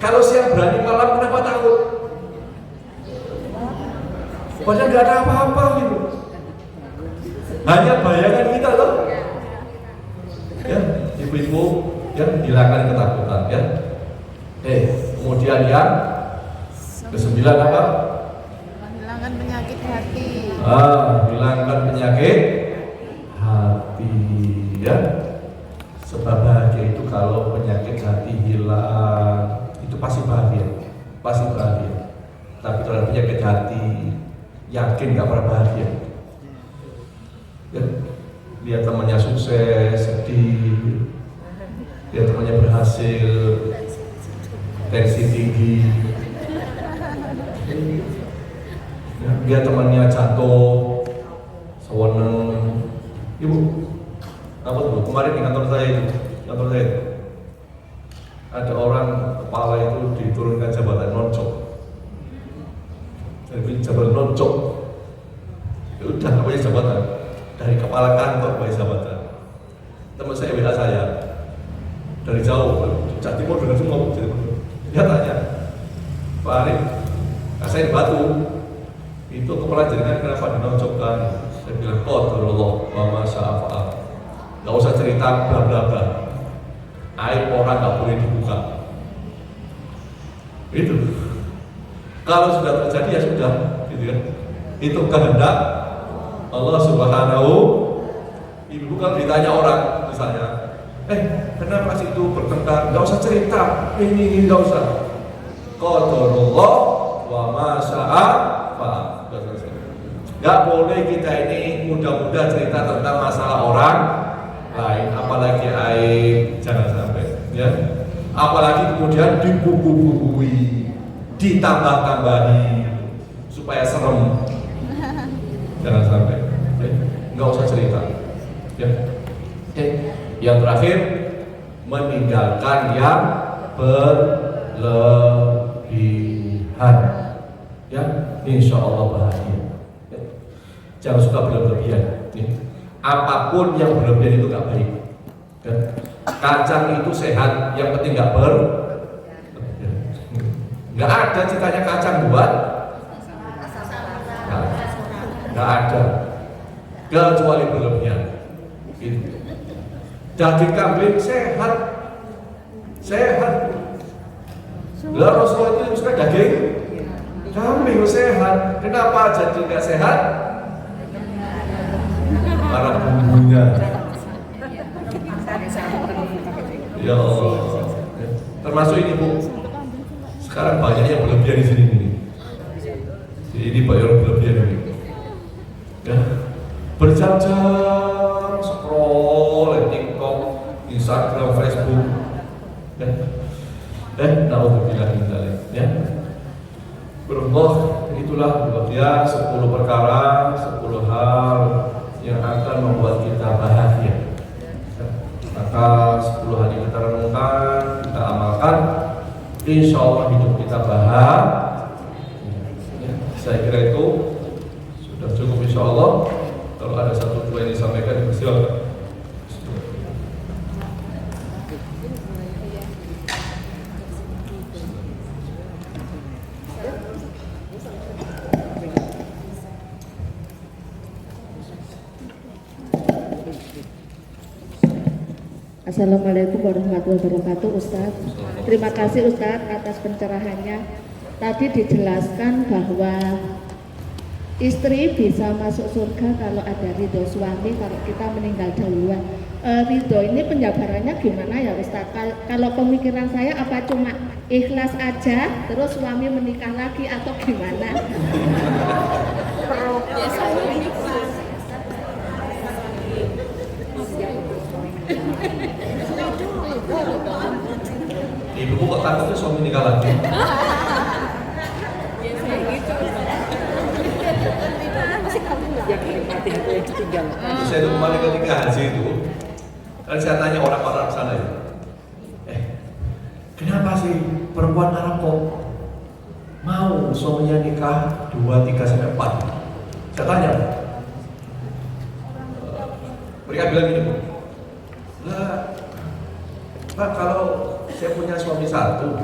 [SPEAKER 4] Kalau siang berani, malam kenapa takut? Padahal nggak ada apa-apa gitu. Hanya bayangan kita loh. Ya, ibu-ibu, ya, hilangkan ketakutan, ya. Kemudian yang ke-9 apa?
[SPEAKER 5] Menghilangkan penyakit hati.
[SPEAKER 4] Hilangkan penyakit hati. Sebab bahagia itu kalau penyakit hati hilang, itu pasti bahagia, pasti bahagia. Tapi kalau penyakit hati, yakin gak pernah bahagia. Ya, lihat temannya sukses, sedih. Lihat temannya berhasil, tensi tinggi. Ya, lihat temannya jatuh, seweneng. Ibu, apa tuh? Kemarin di kantor saya ada orang kepala itu diturunkan jabatan noncok. Jadi jabatan noncok. Ya udah, namanya jabatan. Dari kepala kantor punya jabatan. Teman saya WA saya dari jauh, Jawa Timur dengan semua. Dia tanya, Pak Arif, saya di Batu, itu kepala jaringan kenapa dinoncokkan? Saya bilang, qadarullah wa ma syaa fa'al. Gak usah cerita bla bla bla. Aib orang gak boleh dibuka. Itu. Kalau sudah terjadi ya sudah, gitu kan. Itu kehendak Allah Subhanahu. Ibu kan ditanya orang misalnya, kenapa sih itu bertengkar? Gak usah cerita, ini gak usah. Qadarullah wa ma syaa fa'al. Gak boleh kita ini mudah-mudah cerita tentang masalah orang lain, apalagi aib, jangan sampai, ya. Apalagi kemudian dibuku-bukui, ditambah-tambahi supaya serem, jangan sampai. Nggak usah cerita. Ya. Yang terakhir, meninggalkan yang berlebihan. Ya, insya Allah bahagia. Ya. Jangan suka berlebihan. Ya. Apapun yang berlebihan itu nggak baik. Ya. Kacang itu sehat, yang penting nggak nggak ada ceritanya kacang buat, nggak ada, kecuali berlebihan. Gitu. Daging kambing sehat. Lah Rasulullah itu suka daging kambing sehat. Kenapa jadi nggak sehat? Karena bumbunya. Ya Allah. Termasuk ini Bu. Sekarang banyak yang berlebihan di sini nih. Ini banyak yang berlebihan ini. Ya. Berjam-jam scroll TikTok, Instagram, Facebook. Ya. Naudzubillah min dzalik. Ya. Berullah, itulah dia 10 perkara, 10 hal yang akan membuat kita bahagia. Maka 10 hari kita renungkan, kita amalkan, insya Allah hidup kita bahagia. Ya, saya kira itu sudah cukup insya Allah. Kalau ada satu dua yang disampaikan, silakan.
[SPEAKER 6] Assalamualaikum warahmatullahi wabarakatuh, Ustadz. Terima kasih Ustadz atas pencerahannya. Tadi dijelaskan bahwa istri bisa masuk surga kalau ada ridho suami, kalau kita meninggal duluan. Ridho ini penjabarannya gimana ya Ustadz? Kalau pemikiran saya apa cuma ikhlas aja, terus suami menikah lagi atau gimana?
[SPEAKER 4] Ibu kok takutnya suami nikah lagi? Saya itu kemarin ketika haji itu, kan saya tanya orang-orang sana ya, kenapa sih perempuan Arab kok mau suaminya nikah 2, 3, sampai 4? Saya tanya, mereka bilang gini, lah, Pak, kalau saya punya suami satu,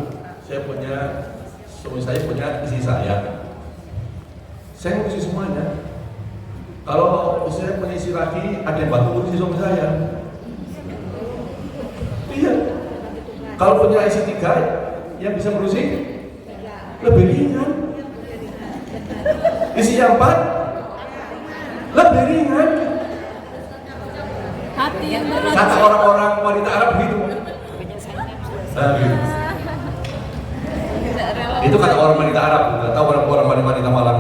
[SPEAKER 4] suami saya punya istri saya ngurusi semuanya. Kalau istri saya punya istri lagi, ada yang bantu ngurusi suami saya. Iya. Kalau punya istri 3, yang bisa ngurusi lebih ringan. Istri yang 4 lebih ringan. Kata orang-orang wanita Arab begitu. Nah, gitu. Itu kata orang wanita Arab, nggak tahu orang wanita Malang.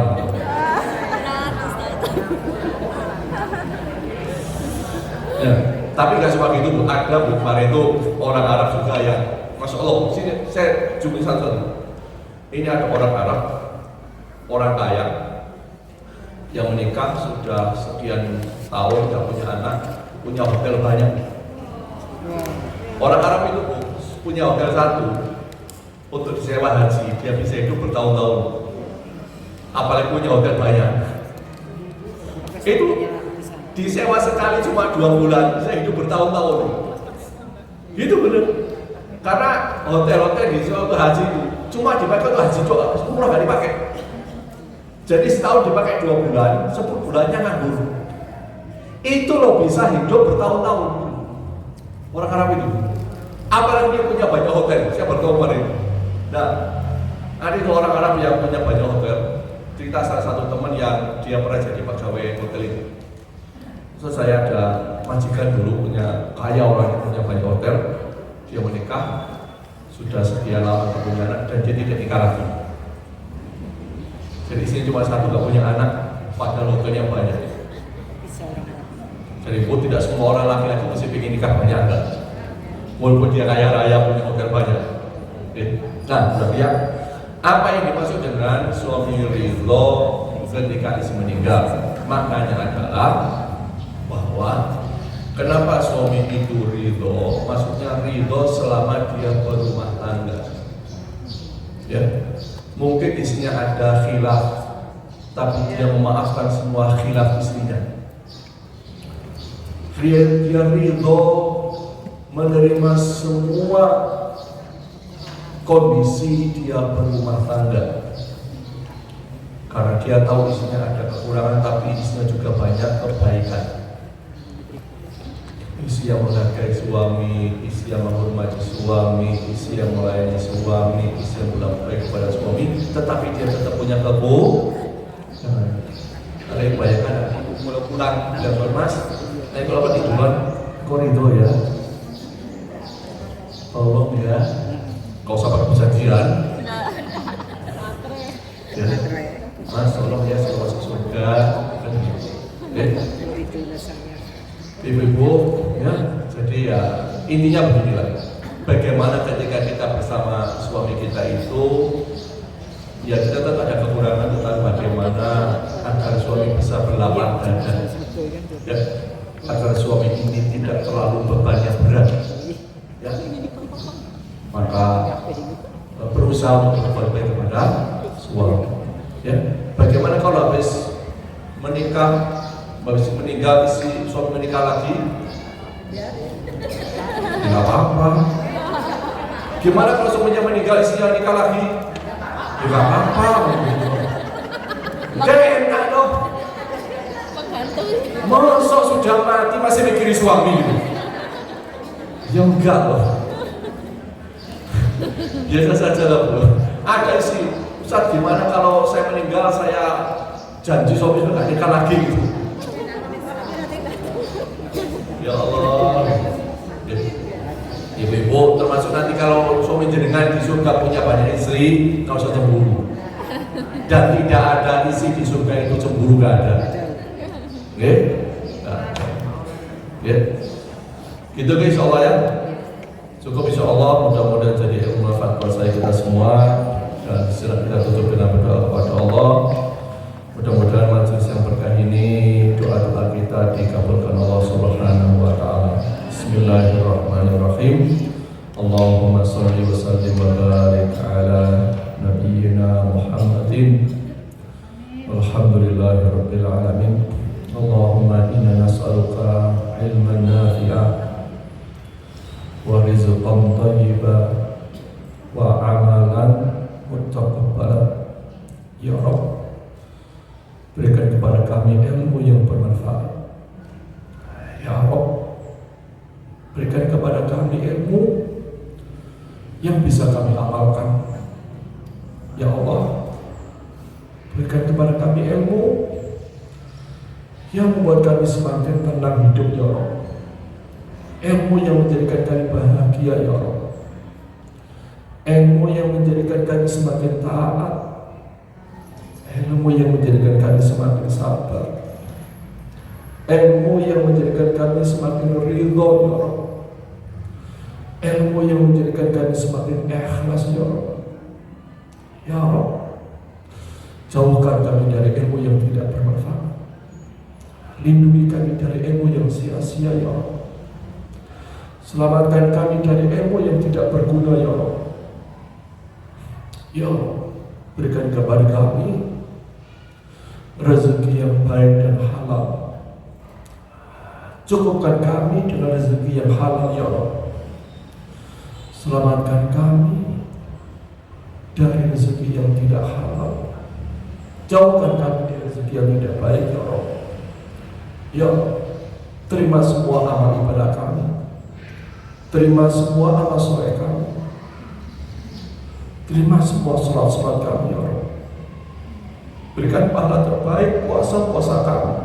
[SPEAKER 4] Ya, tapi nggak cuma gitu, Bu. Ada Bu, kemarin itu orang Arab juga yang, Masya Allah, sini saya jumlah satu. Ini ada orang Arab, orang kaya, yang menikah sudah sekian tahun, nggak punya anak, punya hotel banyak. Orang Arab itu Bu, punya hotel satu untuk disewa haji, dia bisa hidup bertahun-tahun. Apalagi punya hotel banyak. Itu disewa sekali cuma 2 bulan, bisa hidup bertahun-tahun. Itu benar. Karena hotel-hotel disewa untuk haji itu cuma dipakai untuk haji doang, 10 nggak dipakai. Jadi setahun dipakai 2 bulan, 10 bulannya nganggur. Itu loh bisa hidup bertahun-tahun. Orang Arab itu. Apalagi dia punya banyak hotel, saya bertemu kemarin. Nah, ada itu orang Arab yang punya banyak hotel. Cerita salah satu teman yang dia pernah jadi pegawai hotel itu. So, saya ada majikan dulu punya kaya orang yang punya banyak hotel. Dia menikah sudah sekian lama punya anak dan dia tidak nikah lagi. Jadi istrinya cuma satu, gak punya anak, padahal hotelnya banyak. Jadi tidak semua orang laki-laki mesti ingin nikah banyak, enggak. Walaupun dia kaya raya punya hotel banyak. Nah, berarti ya, apa yang dimaksud dengan suami ridho ketika istri meninggal? Maknanya adalah bahwa kenapa suami itu ridho? Maksudnya ridho selama dia berumah tangga. Ya, mungkin istrinya ada khilaf, tapi dia memaafkan semua khilaf istrinya. Dia ridho menerima semua kondisi dia berumah tangga. Karena dia tahu istrinya ada kekurangan, tapi istrinya juga banyak kebaikan. Istri yang menghargai suami, istri yang menghormati suami, istri yang melayani suami, istri yang berbuat baik kepada suami, tetapi dia tetap punya kekurangan. Kalau yang bayangkan, mulai pulang, dia Mas, naik kalau apa tiduran, koridor ya, tolong ya, kau sabar perjanjian, ya, Mas, tolong ya, saya masuk surga, kan gitu, Ibu-ibu, ya, jadi ya intinya beginilah. Bagaimana ketika kita bersama suami kita itu, ya kita tetap ada kekurangan, tentang bagaimana agar suami bisa berlapang dada, ya, agar suami ini tidak terlalu bebannya berat, ya. Maka berusaha untuk berbuat baik kepada suami, ya. Bagaimana kalau habis menikah? Habis meninggal istri suami menikah lagi, nggak apa-apa. Gimana kalau suaminya meninggal istrinya nikah lagi? Nggak apa-apa. Gak enak dong. Masa sudah mati masih mikirin suami gitu? Ya enggak loh. Biasa saja lah bro. Ada istri, Ustaz gimana kalau saya meninggal saya janji suami itu nggak nikah lagi gitu? Ya Allah, ibu-ibu termasuk nanti kalau suami jenengan di surga punya banyak istri, kau usah cemburu. Dan tidak ada isi di surga itu cemburu, gak ada. Oke? Ya. Gitu guys, insya Allah ya. Cukup insya Allah, mudah-mudahan jadi ilmu manfaat buat saya kita semua. Dan silakan kita tutup dengan berdoa kepada Allah. Mudah-mudahan majelis yang berkah ini doa-doa kita dikabulkan Allah Subhanahu wa taala. Bismillahirrahmanirrahim. Allahumma shalli wa sallim wa barik ala nabiyyina Muhammadin. Walhamdulillahirabbil alamin. Allahumma inna nas'aluka ilman nafi'a wa rizqan thayyiban wa amalan muttaqabbalan. Ya Rabb, berikan kepada kami ilmu yang bermanfaat. Ya Allah, berikan kepada kami ilmu yang bisa kami amalkan. Ya Allah, berikan kepada kami ilmu yang membuat kami semakin tenang hidup. Ya Allah,
[SPEAKER 2] ilmu yang menjadikan kami bahagia ya Allah, ilmu yang menjadikan kami semakin taat, ilmu yang menjadikan kami semakin sabar, ilmu yang menjadikan kami semakin ridho ya Allah, ilmu yang menjadikan kami semakin ikhlas ya Allah. Ya Allah, jauhkan kami dari ilmu yang tidak bermanfaat, lindungi kami dari ilmu yang sia-sia ya Allah, selamatkan kami dari ilmu yang tidak berguna ya Allah. Ya Allah, berikan kepada kami rezeki yang baik dan halal, cukupkan kami dengan rezeki yang halal ya Allah, selamatkan kami dari rezeki yang tidak halal, jauhkan kami dari rezeki yang tidak baik ya Allah. Ya Allah, terima semua amal ibadah kami, terima semua amal soleh kami, terima semua salat kami ya Allah. Berikan pahala terbaik puasa-puasa kami,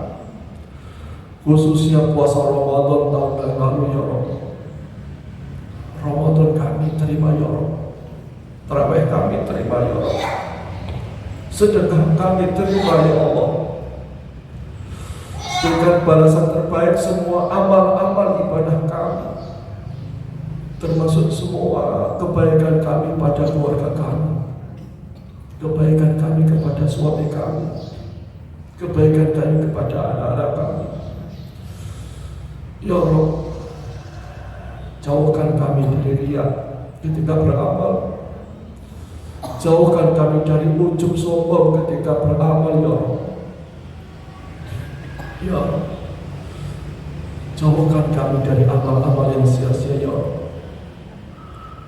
[SPEAKER 2] khususnya puasa Ramadan tahun yang lalu ya Allah. Ramadan kami terima ya Allah, tarawih kami terima ya Allah, sedekah kami terima ya Allah. Berikan balasan terbaik semua amal-amal ibadah kami, termasuk semua kebaikan kami pada keluarga kami, kebaikan kami kepada suami kami, kebaikan kami kepada anak-anak kami. Ya Allah, jauhkan kami dari riya ketika beramal, jauhkan kami dari ujub sombong ketika beramal ya Allah. Ya Allah, jauhkan kami dari amal-amal yang sia-sia ya Allah.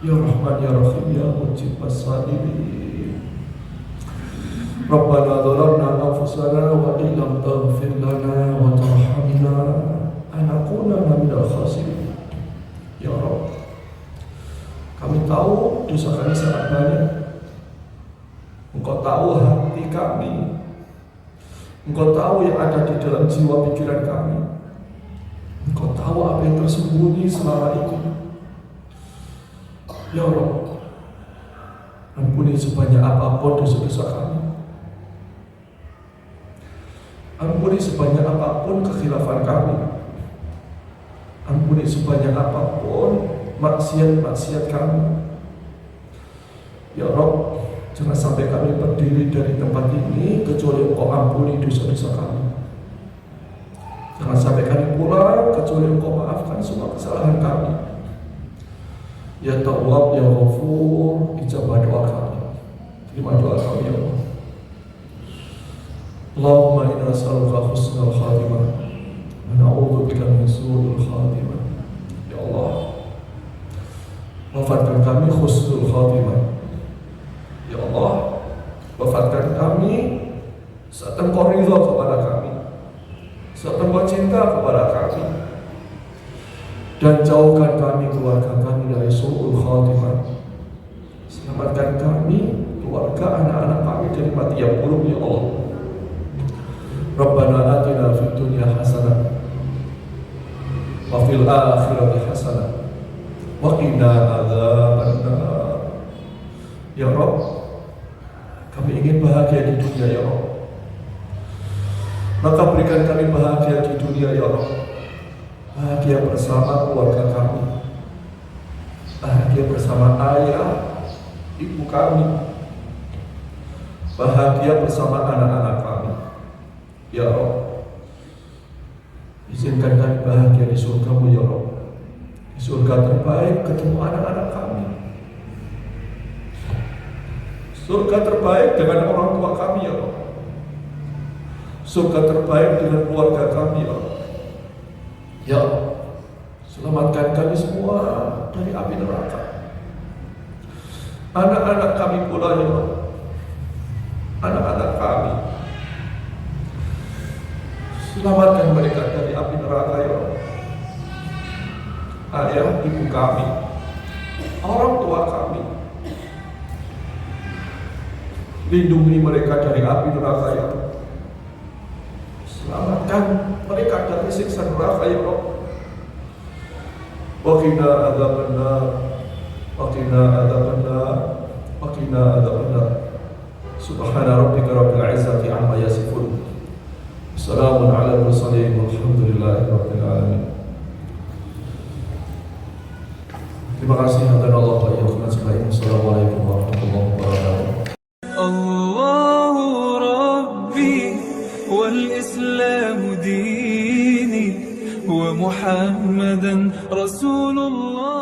[SPEAKER 2] Ya Rahman ya Rahim ya Mujib as-Salihin. Rabbana dhalamna anfusana wa illam taghfir lana wa tarhamna lanakunanna minal khasirin. Ya Rabb, kami tahu dosa kami sangat banyak. Engkau tahu hati kami, Engkau tahu yang ada di dalam jiwa pikiran kami, Engkau tahu apa yang tersembunyi selama ini. Ya Allah, ampuni sebanyak apapun dosa-dosa kami, ampuni sebanyak apapun kekhilafan kami, ampuni sebanyak apapun maksiat-maksiat kami. Ya Rabb, jangan sampai kami berdiri dari tempat ini kecuali Engkau ampuni dosa-dosa kami. Jangan sampai kami pulang kecuali Engkau maafkan semua kesalahan kami. Ya Tawwab, Ya Ghafur, ijabah doa kami, terima doa kami ya Allah. Allahumma inna nas'aluka husnal khatimah wa na'udzubika min su'il khatimah. Ya Allah, wafatkan kami husnul khatimah. Ya Allah, wafatkan kami saat Engkau ridha kepada kami, saat Engkau cinta kepada kami, dan jauhkan kami, keluarga kami dari su'ul khatimah. Selamatkan kami, keluarga, anak-anak kami dari mati yang buruk ya Allah. Rabbana atina fid dunya hasanah wa fil akhirati hasanah wa qina adzabannar. Ya Rabb, kami ingin bahagia di dunia ya Allah, maka berikan kami bahagia di dunia ya Allah. Bahagia bersama keluarga kami, bahagia bersama ayah, ibu kami, bahagia bersama anak-anak kami. Ya Allah, izinkan kami bahagia di surga-Mu ya Allah, di surga terbaik ketemu anak-anak kami, surga terbaik dengan orang tua kami ya Allah, surga terbaik dengan keluarga kami ya Allah. Ya Allah, selamatkan kami semua dari api neraka. Anak-anak kami pula ya Allah, anak-anak kami, selamatkan mereka dari api neraka ya Allah. Ayah, ibu kami, orang tua kami, lindungi mereka dari api neraka ya Allah. Selamatkan mereka dari siksa neraka ya Allah. وقنا عذاب النار وقنا عذاب النار وقنا عذاب النار سبحان ربك رب العزة عما يصفون سلام على المرسلين والحمد لله رب العالمين. Terima kasih atas Allah wa iyyakum ajma'in. Assalamualaikum warahmatullahi wabarakatuh.
[SPEAKER 7] الله ربي والإسلام ديني ومحمدا رسول الله.